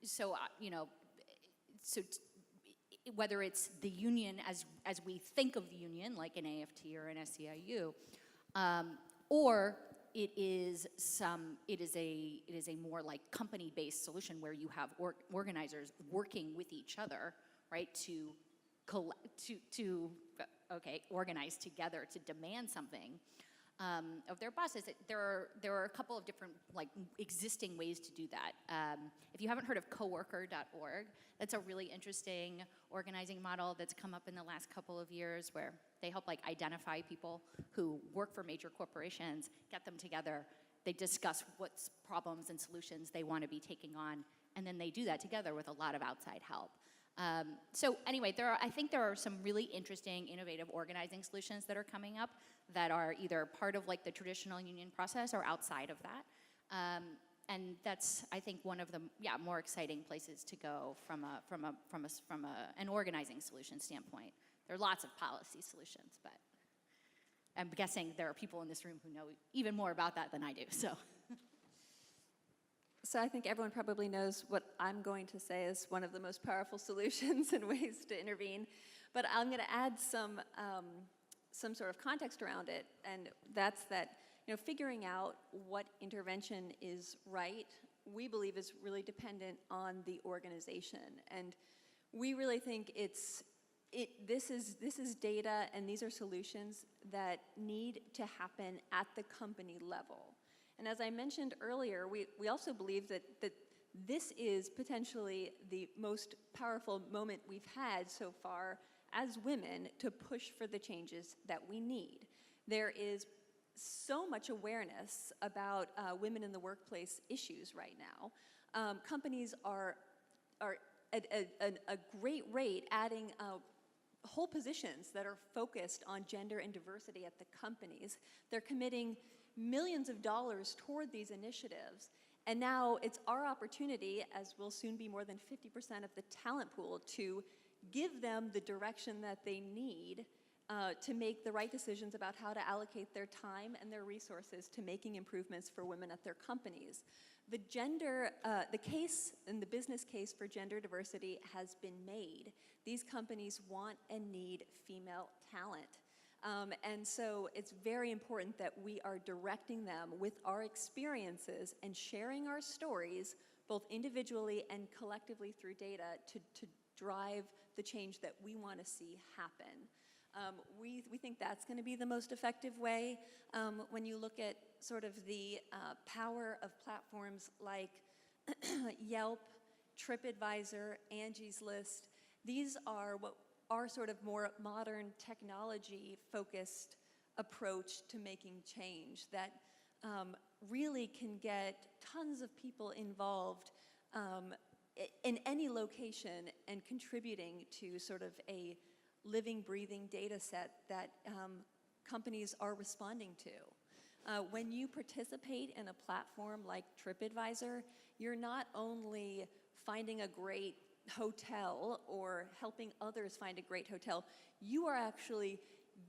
so, whether it's the union as we think of the union, like an AFT or an SEIU, or it is a more like company-based solution where you have organizers working with each other, right, to organize together to demand something of their bosses. There are a couple of different existing ways to do that. If you haven't heard of coworker.org, that's a really interesting organizing model that's come up in the last couple of years, where they help identify people who work for major corporations, get them together, they discuss what problems and solutions they want to be taking on, and then they do that together with a lot of outside help. So anyway, I think there are some really interesting, innovative organizing solutions that are coming up that are either part of the traditional union process or outside of that. And that's, I think, one of the more exciting places to go from an organizing solution standpoint. There are lots of policy solutions, but I'm guessing there are people in this room who know even more about that than I do. So I think everyone probably knows what I'm going to say is one of the most powerful solutions and ways to intervene. But I'm going to add some sort of context around it, and that's that figuring out what intervention is right, we believe is really dependent on the organization. And we really think this is data, and these are solutions that need to happen at the company level. And as I mentioned earlier, we also believe that this is potentially the most powerful moment we've had so far as women to push for the changes that we need. There is so much awareness about women in the workplace issues right now. Companies are at a great rate adding whole positions that are focused on gender and diversity at the companies. They're committing millions of dollars toward these initiatives, And now it's our opportunity, as will soon be more than 50% of the talent pool, to give them the direction that they need to make the right decisions about how to allocate their time and their resources to making improvements for women at their companies. The case and the business case for gender diversity has been made. These companies want and need female talent. And so it's very important that we are directing them with our experiences and sharing our stories, both individually and collectively through data, to drive the change that we want to see happen. We think that's going to be the most effective way. When you look at sort of the power of platforms like Yelp, TripAdvisor, Angie's List, these are what our sort of more modern technology-focused approach to making change that really can get tons of people involved in any location and contributing to sort of a living, breathing data set that companies are responding to. When you participate in a platform like TripAdvisor, you're not only finding a great hotel or helping others find a great hotel, you are actually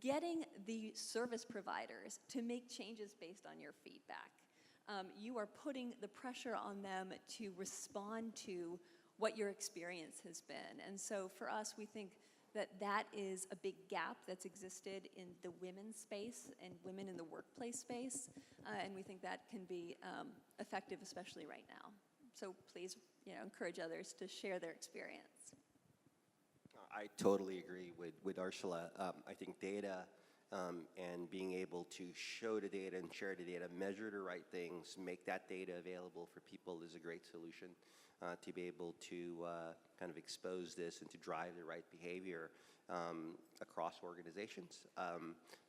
getting the service providers to make changes based on your feedback. You are putting the pressure on them to respond to what your experience has been. And so for us, we think that that is a big gap that's existed in the women's space and women in the workplace space, and we think that can be effective, especially right now. So please, encourage others to share their experience. I totally agree with Ursula. I think data and being able to show the data and share the data, measure the right things, make that data available for people is a great solution to be able to kind of expose this and to drive the right behavior across organizations.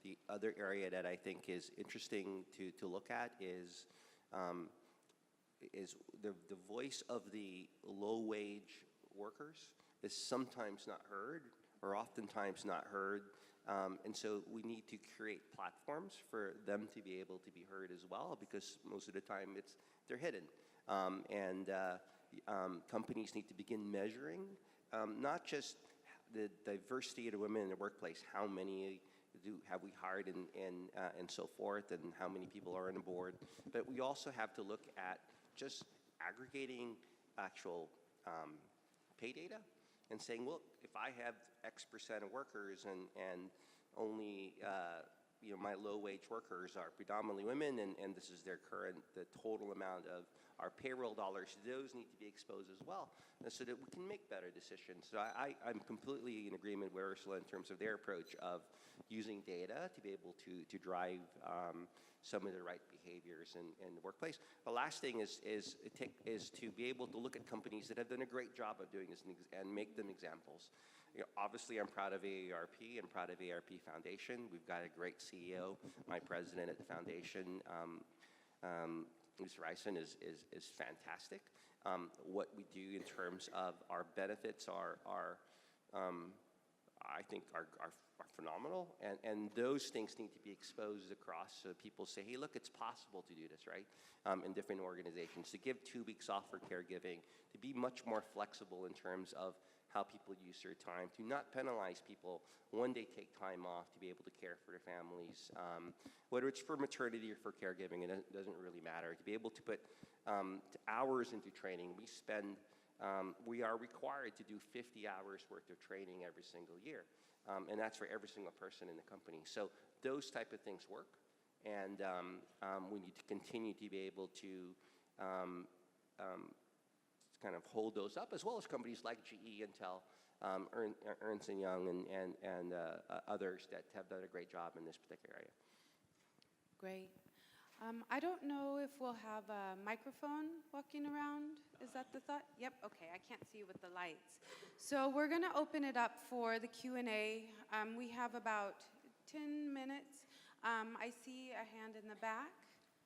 The other area that I think is interesting to look at is the voice of the low-wage workers is sometimes not heard or oftentimes not heard. And so we need to create platforms for them to be able to be heard as well, because most of the time they're hidden. Companies need to begin measuring not just the diversity of the women in the workplace, how many have we hired and so forth, and how many people are on the board, but we also have to look at just aggregating actual pay data and saying, well, if I have X% of workers and only my low-wage workers are predominantly women, and this is the total amount of our payroll dollars, those need to be exposed as well, and so that we can make better decisions. So I'm completely in agreement with Ursula in terms of their approach of using data to be able to drive some of the right behaviors in the workplace. The last thing is to be able to look at companies that have done a great job of doing this and make them examples. Obviously, I'm proud of AARP and proud of AARP Foundation. We've got a great CEO. My president at the foundation, Lisa Reisen, is fantastic. What we do in terms of our benefits are I think are phenomenal, and those things need to be exposed across so people say, hey, look, it's possible to do this, right? In different organizations, to give 2 weeks off for caregiving, to be much more flexible in terms of how people use their time, to not penalize people when they take time off to be able to care for their families, whether it's for maternity or for caregiving, it doesn't really matter. To be able to put hours into training, we are required to do 50 hours worth of training every single year, and that's for every single person in the company. So those type of things work, and we need to continue to be able to kind of hold those up, as well as companies like GE, Intel, Ernst & Young, and others that have done a great job in this particular area. Great. I don't know if we'll have a microphone walking around. Is that the thought? Yep, okay, I can't see with the lights. So we're gonna open it up for the Q&A. We have about 10 minutes. I see a hand in the back.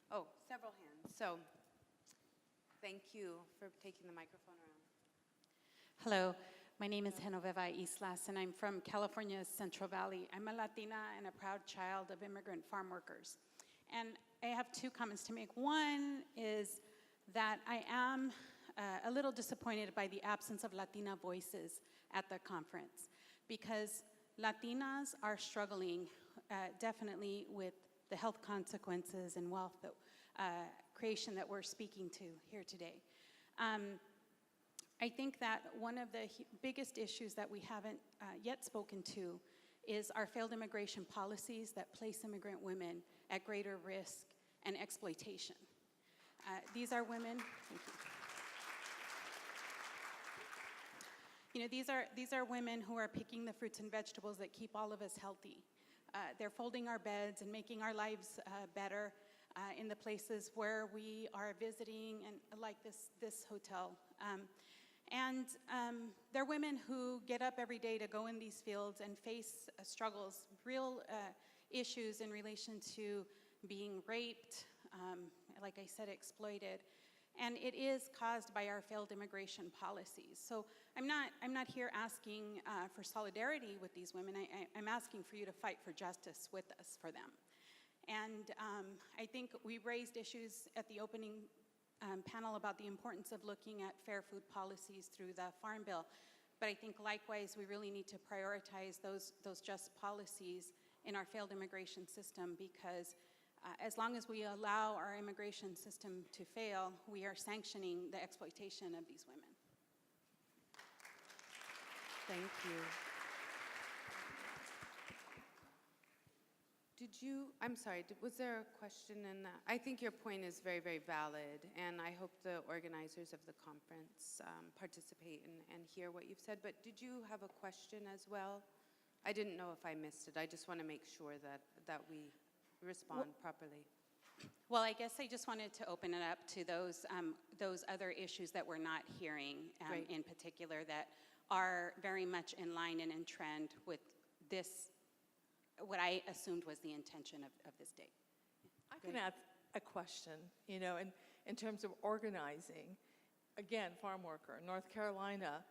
Oh, several hands. So thank you for taking the microphone around. Hello, my name is Genoveva Islas, and I'm from California's Central Valley. I'm a Latina and a proud child of immigrant farm workers. And I have 2 comments to make. One is that I am a little disappointed by the absence of Latina voices at the conference, because Latinas are struggling definitely with the health consequences and wealth creation that we're speaking to here today. I think that one of the biggest issues that we haven't yet spoken to is our failed immigration policies that place immigrant women at greater risk and exploitation. These are women, thank you. You know, these are women who are picking the fruits and vegetables that keep all of us healthy. They're folding our beds and making our lives better in the places where we are visiting, and like this hotel. They're women who get up every day to go in these fields and face struggles, real issues in relation to being raped, like I said, exploited. And it is caused by our failed immigration policies. So I'm not here asking for solidarity with these women. I'm asking for you to fight for justice with us for them. And I think we raised issues at the opening panel about the importance of looking at fair food policies through the Farm Bill. But I think likewise, we really need to prioritize those just policies in our failed immigration system, because as long as we allow our immigration system to fail, we are sanctioning the exploitation of these women. Thank you. I'm sorry, was there a question in that? I think your point is very, very valid, and I hope the organizers of the conference participate and hear what you've said, but did you have a question as well? I didn't know if I missed it. I just want to make sure that we respond properly. Well, I guess I just wanted to open it up to those other issues that we're not hearing in particular, that are very much in line and in trend with this, what I assumed was the intention of this day. I can add a question, you know, in terms of organizing. Again, farm worker, North Carolina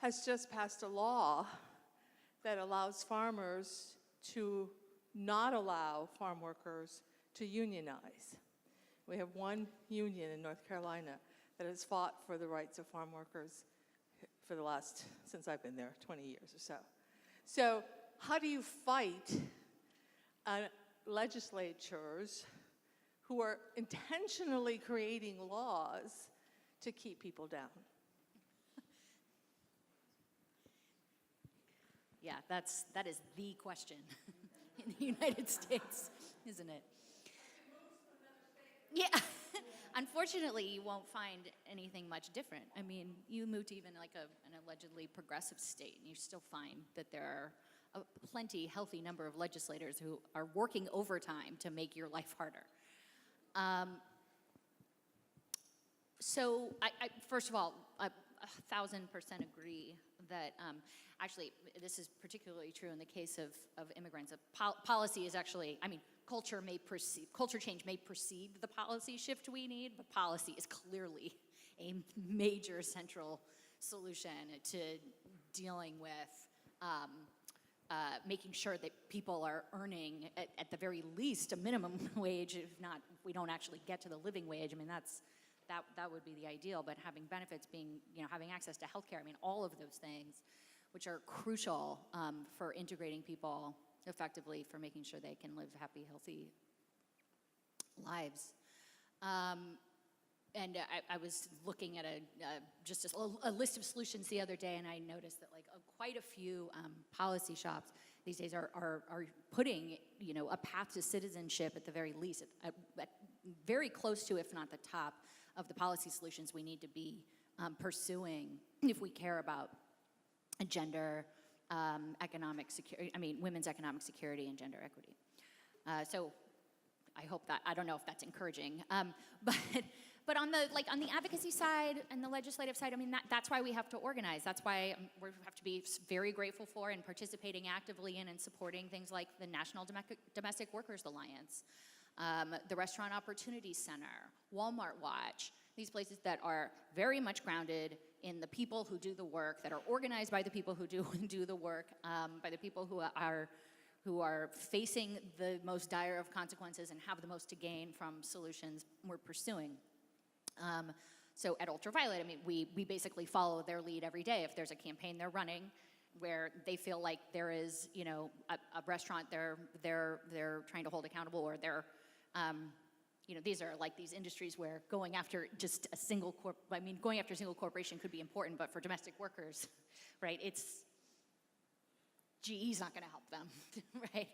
has just passed a law that allows farmers to not allow farm workers to unionize. We have one union in North Carolina that has fought for the rights of farm workers for the last, since I've been there, 20 years or so. So how do you fight legislatures who are intentionally creating laws to keep people down? Yeah, that is the question in the United States, isn't it? Yeah. Unfortunately, you won't find anything much different. I mean, you move to even like an allegedly progressive state, and you still find that there are a plenty healthy number of legislators who are working overtime to make your life harder. So I first of all, I 1,000% agree that actually this is particularly true in the case of immigrants. Policy is actually, I mean, culture change may precede the policy shift we need, but policy is clearly a major central solution to dealing with making sure that people are earning at the very least a minimum wage, if not, if we don't actually get to the living wage. I mean, that would be the ideal, but having benefits, being, you know, having access to healthcare, I mean, all of those things, which are crucial for integrating people effectively, for making sure they can live happy, healthy lives. And I was looking at just a list of solutions the other day, and I noticed that like quite a few policy shops these days are putting, you know, a path to citizenship at the very least, at very close to, if not the top, of the policy solutions we need to be pursuing if we care about gender, economic security, I mean, women's economic security and gender equity. So I hope that, I don't know if that's encouraging, but on the advocacy side and the legislative side, I mean, that's why we have to organize. That's why we have to be very grateful for and participating actively in and supporting things like the National Domestic Workers Alliance, the Restaurant Opportunity Center, Walmart Watch, these places that are very much grounded in the people who do the work, that are organized by the people who do the work, by the people who are facing the most dire of consequences and have the most to gain from solutions we're pursuing. So at Ultraviolet, I mean, we basically follow their lead every day. If there's a campaign they're running where they feel like there is, you know, a restaurant they're trying to hold accountable, or they're, you know, these are like these industries where going after just a single going after a single corporation could be important, but for domestic workers, right, GE's not going to help them, right?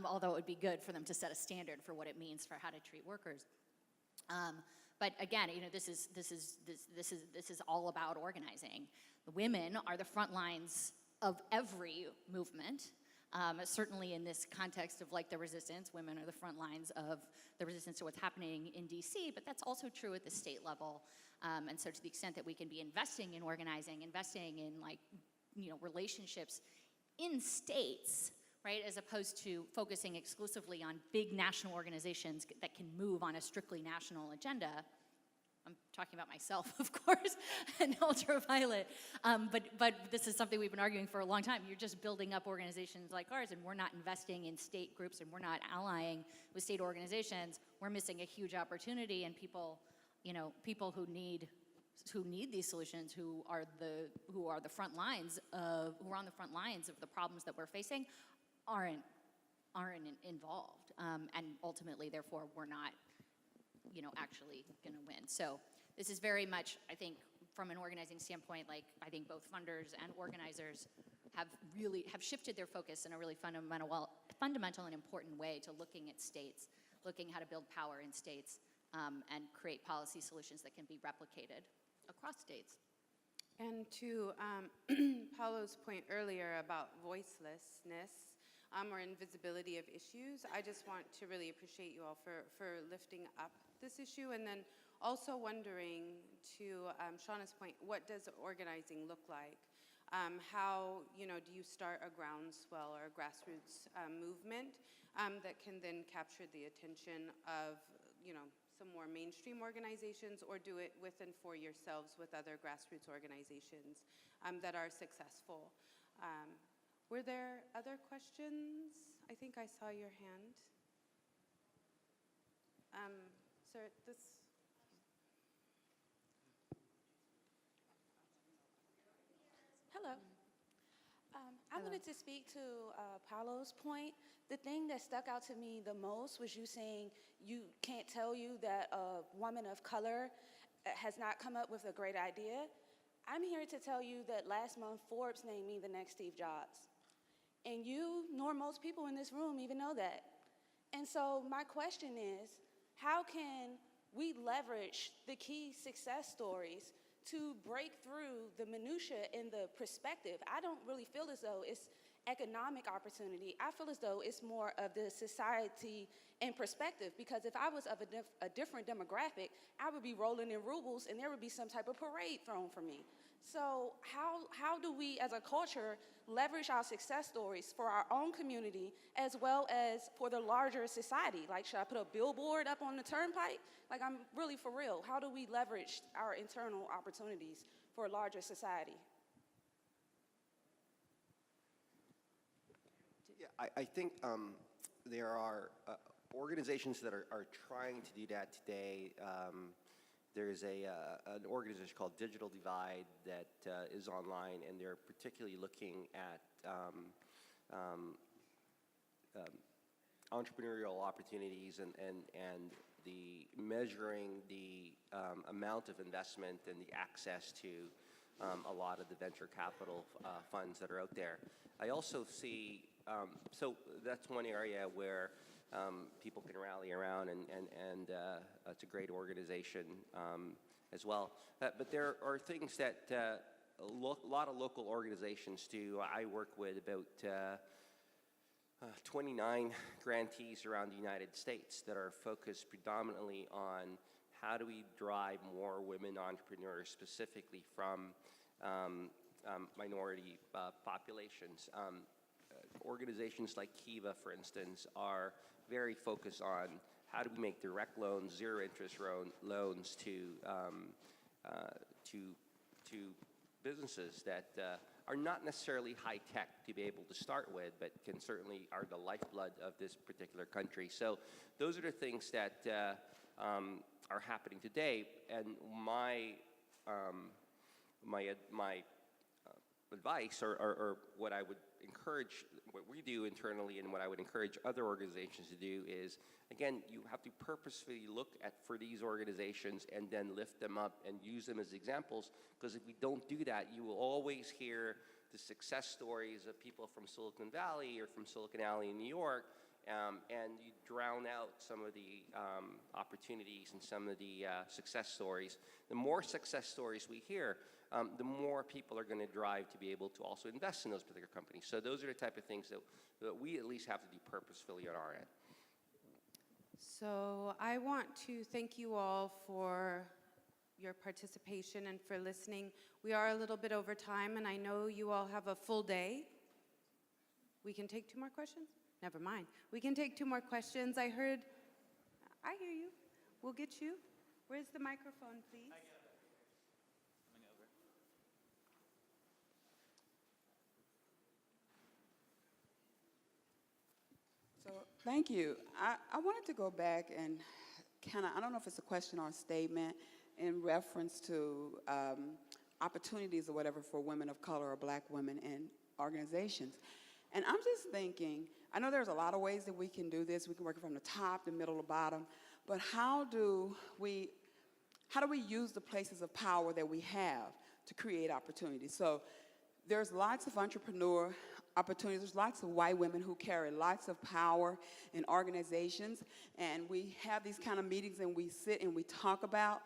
Although it would be good for them to set a standard for what it means for how to treat workers. But again, you know, this is all about organizing. The women are the front lines of every movement. Certainly in this context of like the resistance, women are the front lines of the resistance to what's happening in DC, but that's also true at the state level. And so to the extent that we can be investing in organizing, investing in like, you know, relationships in states, right, as opposed to focusing exclusively on big national organizations that can move on a strictly national agenda. I'm talking about myself, of course, and Ultraviolet, but this is something we've been arguing for a long time. You're just building up organizations like ours, and we're not investing in state groups, and we're not allying with state organizations. We're missing a huge opportunity, and people, you know, people who need these solutions, who are on the front lines of the problems that we're facing, aren't involved, and ultimately, therefore, we're not, you know, actually going to win. So this is very much, I think, from an organizing standpoint, like I think both funders and organizers have shifted their focus in a really fundamental and important way to looking at states, looking how to build power in states, and create policy solutions that can be replicated across states. And to Paolo's point earlier about voicelessness or invisibility of issues, I just want to really appreciate you all for lifting up this issue, and then also wondering, to Shaunna's point, what does organizing look like? How, you know, do you start a groundswell or a grassroots movement that can then capture the attention of, you know, some more mainstream organizations, or do it with and for yourselves with other grassroots organizations that are successful? Were there other questions? I think I saw your hand. Sir, this. Hello. I wanted to speak to Paolo's point. The thing that stuck out to me the most was you saying you can't tell you that a woman of color has not come up with a great idea. I'm here to tell you that last month Forbes named me the next Steve Jobs. And you, nor most people in this room, even know that. And so my question is, how can we leverage the key success stories to break through the minutia and the perspective? I don't really feel as though it's economic opportunity. I feel as though it's more of the society and perspective, because if I was of a different demographic, I would be rolling in rubles and there would be some type of parade thrown for me. So how do we as a culture leverage our success stories for our own community as well as for the larger society? Like, should I put a billboard up on the turnpike? Like, I'm really for real. How do we leverage our internal opportunities for a larger society? Yeah, I think there are organizations that are trying to do that today. There's an organization called Digital Divide that is online, and they're particularly looking at entrepreneurial opportunities and the measuring the amount of investment and the access to a lot of the venture capital funds that are out there. I also see, so that's one area where people can rally around, and it's a great organization as well. But there are things that a lot of local organizations do. I work with about 29 grantees around the United States that are focused predominantly on how do we drive more women entrepreneurs, specifically from minority populations. Organizations like Kiva, for instance, are very focused on how do we make direct loans, zero interest loans to businesses that are not necessarily high tech to be able to start with, but can certainly are the lifeblood of this particular country. So those are the things that are happening today. And my advice, or what I would encourage, what we do internally and what I would encourage other organizations to do is, again, you have to purposefully look for these organizations and then lift them up and use them as examples, because if we don't do that, you will always hear the success stories of people from Silicon Valley or from Silicon Alley in New York, and you drown out some of the opportunities and some of the success stories. The more success stories we hear, the more people are going to drive to be able to also invest in those particular companies. So those are the type of things that we at least have to do purposefully on our end. So I want to thank you all for your participation and for listening. We are a little bit over time, and I know you all have a full day. We can take 2 more questions? Never mind. We can take 2 more questions. I hear you. We'll get you. Where's the microphone, please? So, thank you. I wanted to go back and I don't know if it's a question or a statement in reference to opportunities or whatever for women of color or black women in organizations. And I'm just thinking, I know there's a lot of ways that we can do this. We can work from the top, the middle, the bottom. But how do we use the places of power that we have to create opportunities? So there's lots of entrepreneur opportunities. There's lots of white women who carry lots of power in organizations. And we have these kind of meetings and we sit and we talk about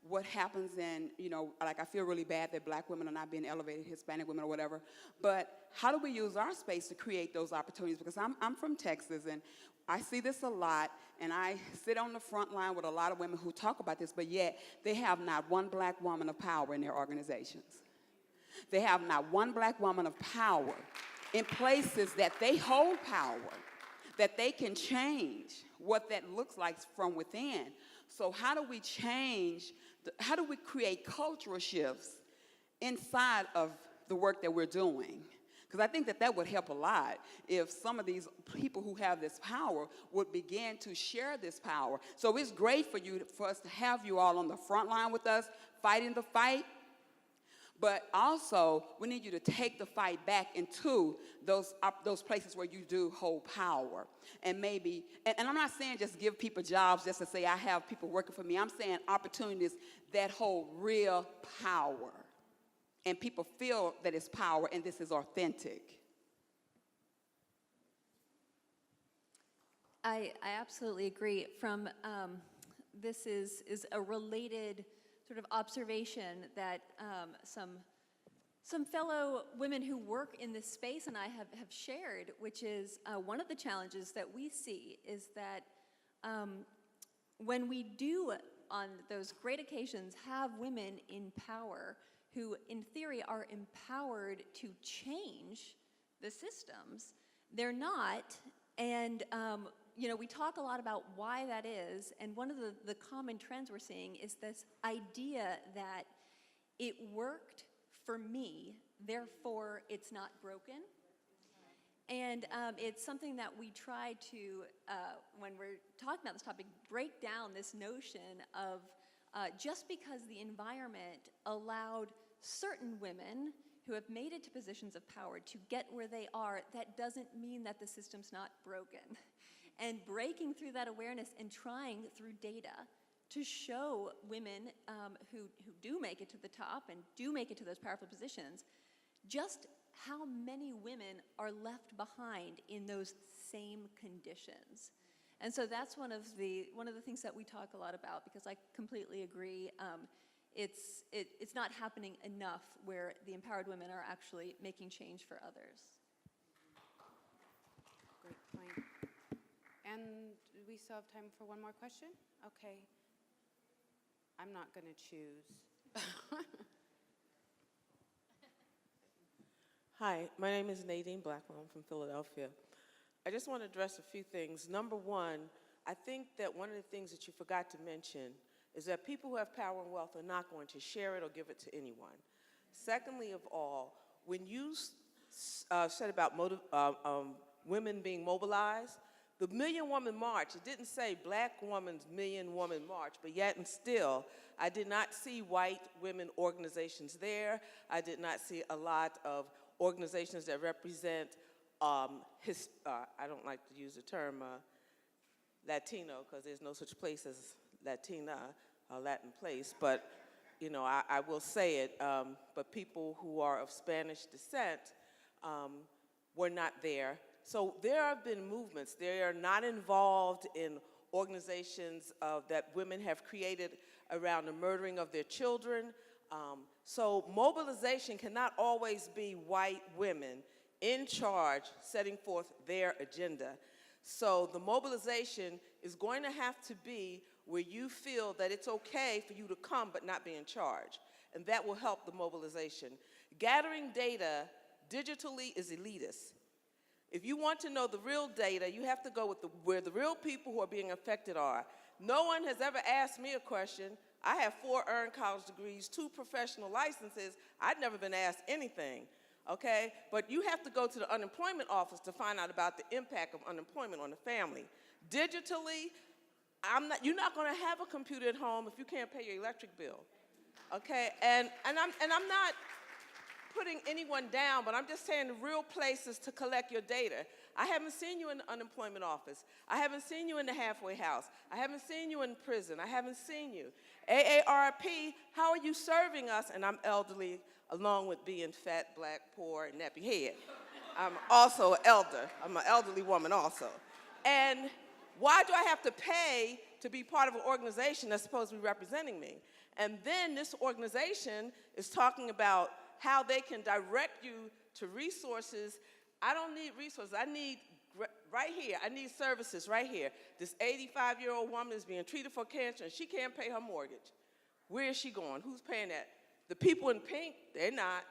what happens in, like I feel really bad that black women are not being elevated, Hispanic women or whatever. But how do we use our space to create those opportunities? Because I'm from Texas and I see this a lot, and I sit on the front line with a lot of women who talk about this, but yet they have not one black woman of power in their organizations. They have not one black woman of power in places that they hold power, that they can change what that looks like from within. So how do we how do we create cultural shifts inside of the work that we're doing? Because I think that would help a lot if some of these people who have this power would begin to share this power. So it's great for us to have you all on the front line with us, fighting the fight. But also, we need you to take the fight back into those places where you do hold power. And maybe, and I'm not saying just give people jobs just to say I have people working for me. I'm saying opportunities that hold real power. And people feel that it's power and this is authentic. I absolutely agree. This is a related sort of observation that some fellow women who work in this space and I have shared, which is one of the challenges that we see is that when we do on those great occasions have women in power who in theory are empowered to change the systems, they're not. And we talk a lot about why that is, and one of the common trends we're seeing is this idea that it worked for me, therefore it's not broken. And it's something that we try to, when we're talking about this topic, break down this notion of just because the environment allowed certain women who have made it to positions of power to get where they are, that doesn't mean that the system's not broken. And breaking through that awareness and trying through data to show women who do make it to the top and do make it to those powerful positions, just how many women are left behind in those same conditions. And so that's one of the things that we talk a lot about, because I completely agree. It's not happening enough where the empowered women are actually making change for others. Great point. And do we still have time for one more question? Okay. I'm not going to choose. Hi, my name is Nadine Blackwell. I'm from Philadelphia. I just want to address a few things. Number one, I think that one of the things that you forgot to mention is that people who have power and wealth are not going to share it or give it to anyone. Secondly of all, when you said about women being mobilized, The Million Woman March, it didn't say Black Woman's Million Woman March, but yet and still, I did not see white women organizations there. I did not see a lot of organizations that represent, I don't like to use the term Latino, because there's no such place as Latina, a Latin place, but you know, I will say it, but people who are of Spanish descent were not there. So there have been movements. They are not involved in organizations that women have created around the murdering of their children. So mobilization cannot always be white women in charge setting forth their agenda. So the mobilization is going to have to be where you feel that it's okay for you to come but not be in charge. And that will help the mobilization. Gathering data digitally is elitist. If you want to know the real data, you have to go with where the real people who are being affected are. No one has ever asked me a question. I have 4 earned college degrees, 2 professional licenses. I'd never been asked anything, okay? But you have to go to the unemployment office to find out about the impact of unemployment on the family. Digitally, you're not going to have a computer at home if you can't pay your electric bill, okay? And I'm not putting anyone down, but I'm just saying the real places to collect your data. I haven't seen you in the unemployment office. I haven't seen you in the halfway house. I haven't seen you in prison. I haven't seen you. AARP, how are you serving us? And I'm elderly, along with being fat, black, poor, and nappy head. I'm also an elder. I'm an elderly woman also. And why do I have to pay to be part of an organization that's supposed to be representing me? And then this organization is talking about how they can direct you to resources. I don't need resources. I need, right here, I need services right here. This 85-year-old woman is being treated for cancer, and she can't pay her mortgage. Where is she going? Who's paying that? The people in pink, they're not.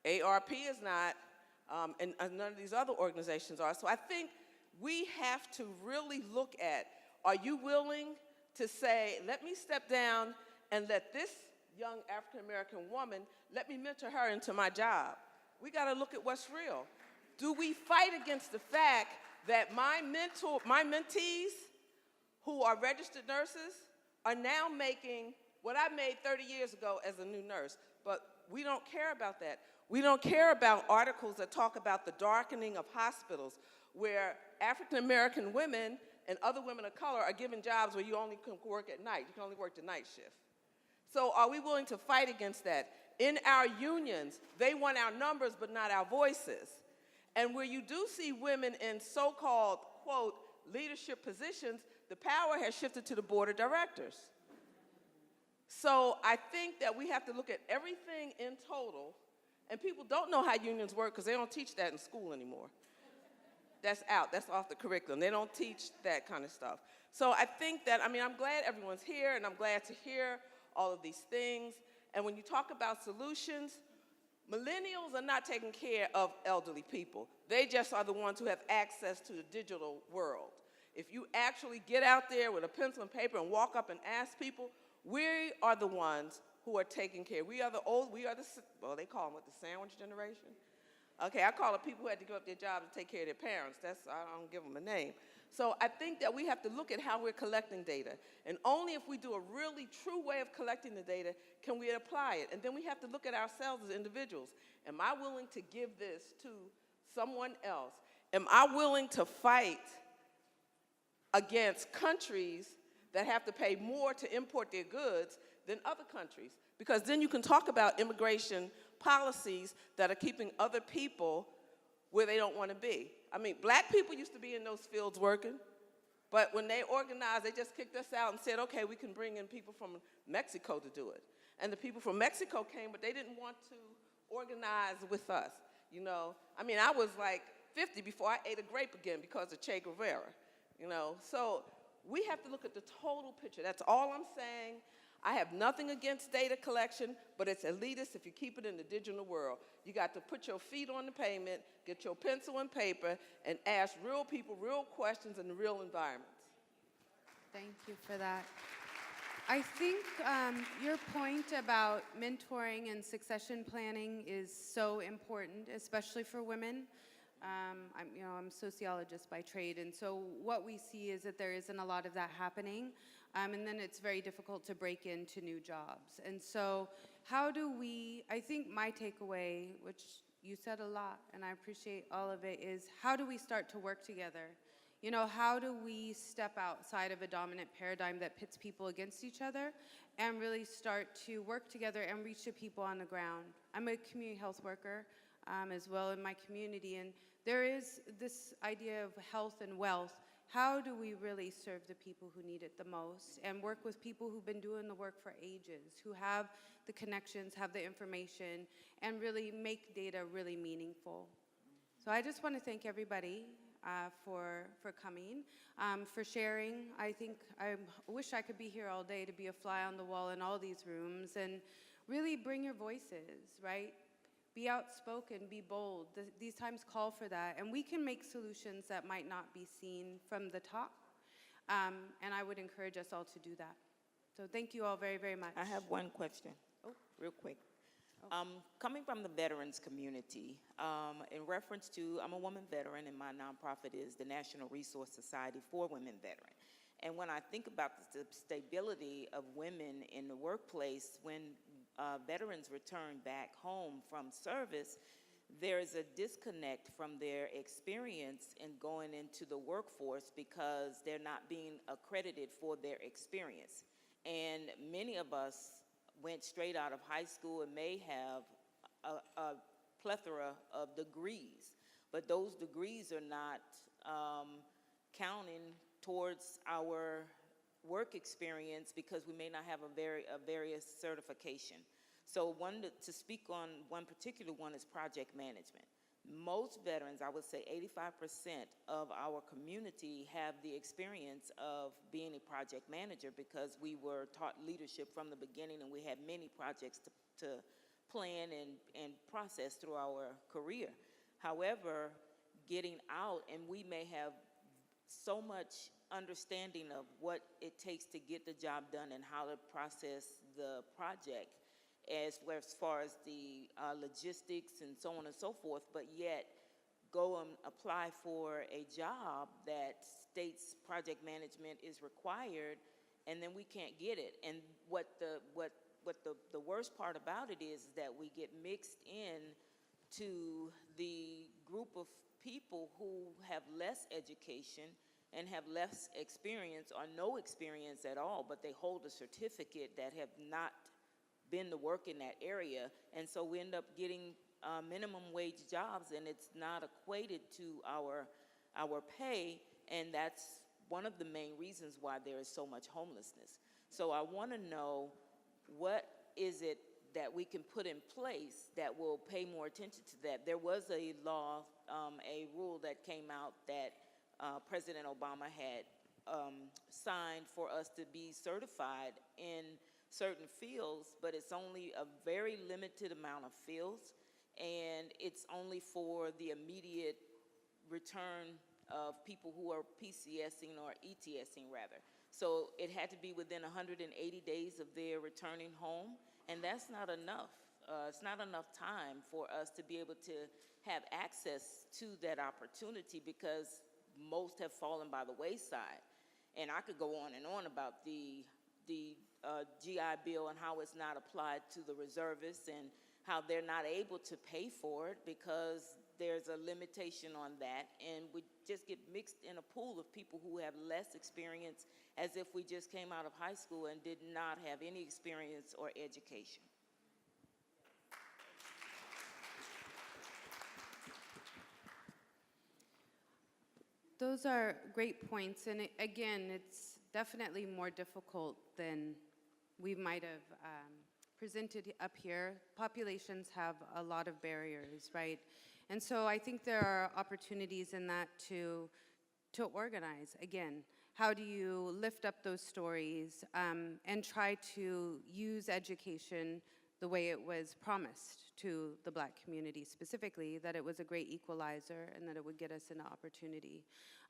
AARP is not. And none of these other organizations are. So I think we have to really look at, are you willing to say, let me step down and let this young African-American woman, let me mentor her into my job? We got to look at what's real. Do we fight against the fact that my mentees who are registered nurses are now making what I made 30 years ago as a new nurse? But we don't care about that. We don't care about articles that talk about the darkening of hospitals where African-American women and other women of color are given jobs where you only can work at night. You can only work the night shift. So are we willing to fight against that? In our unions, they want our numbers but not our voices. And where you do see women in so-called, quote, leadership positions, the power has shifted to the board of directors. So I think that we have to look at everything in total, and people don't know how unions work because they don't teach that in school anymore. That's out, that's off the curriculum. They don't teach that kind of stuff. So I think that, I'm glad everyone's here, and I'm glad to hear all of these things. And when you talk about solutions, millennials are not taking care of elderly people. They just are the ones who have access to the digital world. If you actually get out there with a pencil and paper and walk up and ask people, we are the ones who are taking care. We are the well, they call them what, the sandwich generation? Okay, I call it people who had to give up their jobs to take care of their parents. I don't give them a name. So I think that we have to look at how we're collecting data. And only if we do a really true way of collecting the data can we apply it. And then we have to look at ourselves as individuals. Am I willing to give this to someone else? Am I willing to fight against countries that have to pay more to import their goods than other countries? Because then you can talk about immigration policies that are keeping other people where they don't want to be. Black people used to be in those fields working, but when they organized, they just kicked us out and said, okay, we can bring in people from Mexico to do it. And the people from Mexico came, but they didn't want to organize with us, you know. I was like 50 before I ate a grape again because of Che Guevara, you know. So we have to look at the total picture. That's all I'm saying. I have nothing against data collection, but it's elitist if you keep it in the digital world. You got to put your feet on the pavement, get your pencil and paper, and ask real people real questions in real environments. Thank you for that. I think your point about mentoring and succession planning is so important, especially for women. I'm a sociologist by trade, and so what we see is that there isn't a lot of that happening, and then it's very difficult to break into new jobs. And so how do we, I think my takeaway, which you said a lot, and I appreciate all of it, is how do we start to work together? You know, how do we step outside of a dominant paradigm that pits people against each other and really start to work together and reach the people on the ground? I'm a community health worker as well in my community, and there is this idea of health and wealth. How do we really serve the people who need it the most and work with people who've been doing the work for ages, who have the connections, have the information, and really make data really meaningful? So I just want to thank everybody for coming, for sharing. I wish I could be here all day to be a fly on the wall in all these rooms and really bring your voices, right? Be outspoken, be bold. These times call for that, and we can make solutions that might not be seen from the top, and I would encourage us all to do that. So thank you all very, very much. I have one question, real quick. Coming from the veterans community, in reference to, I'm a woman veteran, and my nonprofit is the National Resource Society for Women Veterans. And when I think about the stability of women in the workplace, when veterans return back home from service, there is a disconnect from their experience in going into the workforce because they're not being accredited for their experience. And many of us went straight out of high school and may have a plethora of degrees, but those degrees are not counting towards our work experience because we may not have a various certification. So to speak on one particular one is project management. Most veterans, I would say 85% of our community have the experience of being a project manager because we were taught leadership from the beginning, and we had many projects to plan and process through our career. However, getting out, and we may have so much understanding of what it takes to get the job done and how to process the project as far as the logistics and so on and so forth, but yet go and apply for a job that states project management is required, and then we can't get it. And what the worst part about it is that we get mixed in to the group of people who have less education and have less experience or no experience at all, but they hold a certificate that have not been to work in that area, and so we end up getting minimum wage jobs, and it's not equated to our pay, and that's one of the main reasons why there is so much homelessness. So I want to know, what is it that we can put in place that will pay more attention to that? There was a law, a rule that came out that President Obama had signed for us to be certified in certain fields, but it's only a very limited amount of fields, and it's only for the immediate return of people who are PCSing or ETSing rather. So it had to be within 180 days of their returning home, and that's not enough. It's not enough time for us to be able to have access to that opportunity because most have fallen by the wayside. And I could go on and on about the GI Bill and how it's not applied to the reservists and how they're not able to pay for it because there's a limitation on that, and we just get mixed in a pool of people who have less experience as if we just came out of high school and did not have any experience or education. Those are great points, and again, it's definitely more difficult than we might have presented up here. Populations have a lot of barriers, right? And so I think there are opportunities in that to organize. Again, how do you lift up those stories and try to use education the way it was promised to the Black community specifically, that it was a great equalizer and that it would get us an opportunity.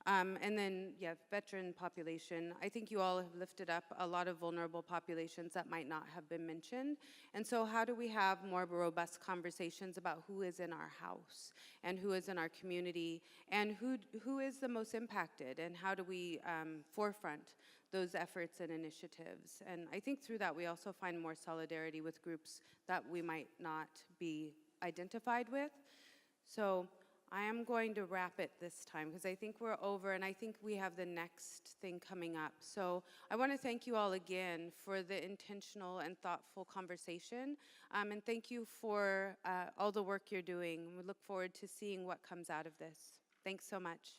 And then, yeah, veteran population. I think you all have lifted up a lot of vulnerable populations that might not have been mentioned. And so how do we have more robust conversations about who is in our house and who is in our community and who is the most impacted, and how do we forefront those efforts and initiatives? And I think through that we also find more solidarity with groups that we might not be identified with. So I am going to wrap it this time because I think we're over, and I think we have the next thing coming up. So I want to thank you all again for the intentional and thoughtful conversation, and thank you for all the work you're doing. We look forward to seeing what comes out of this. Thanks so much.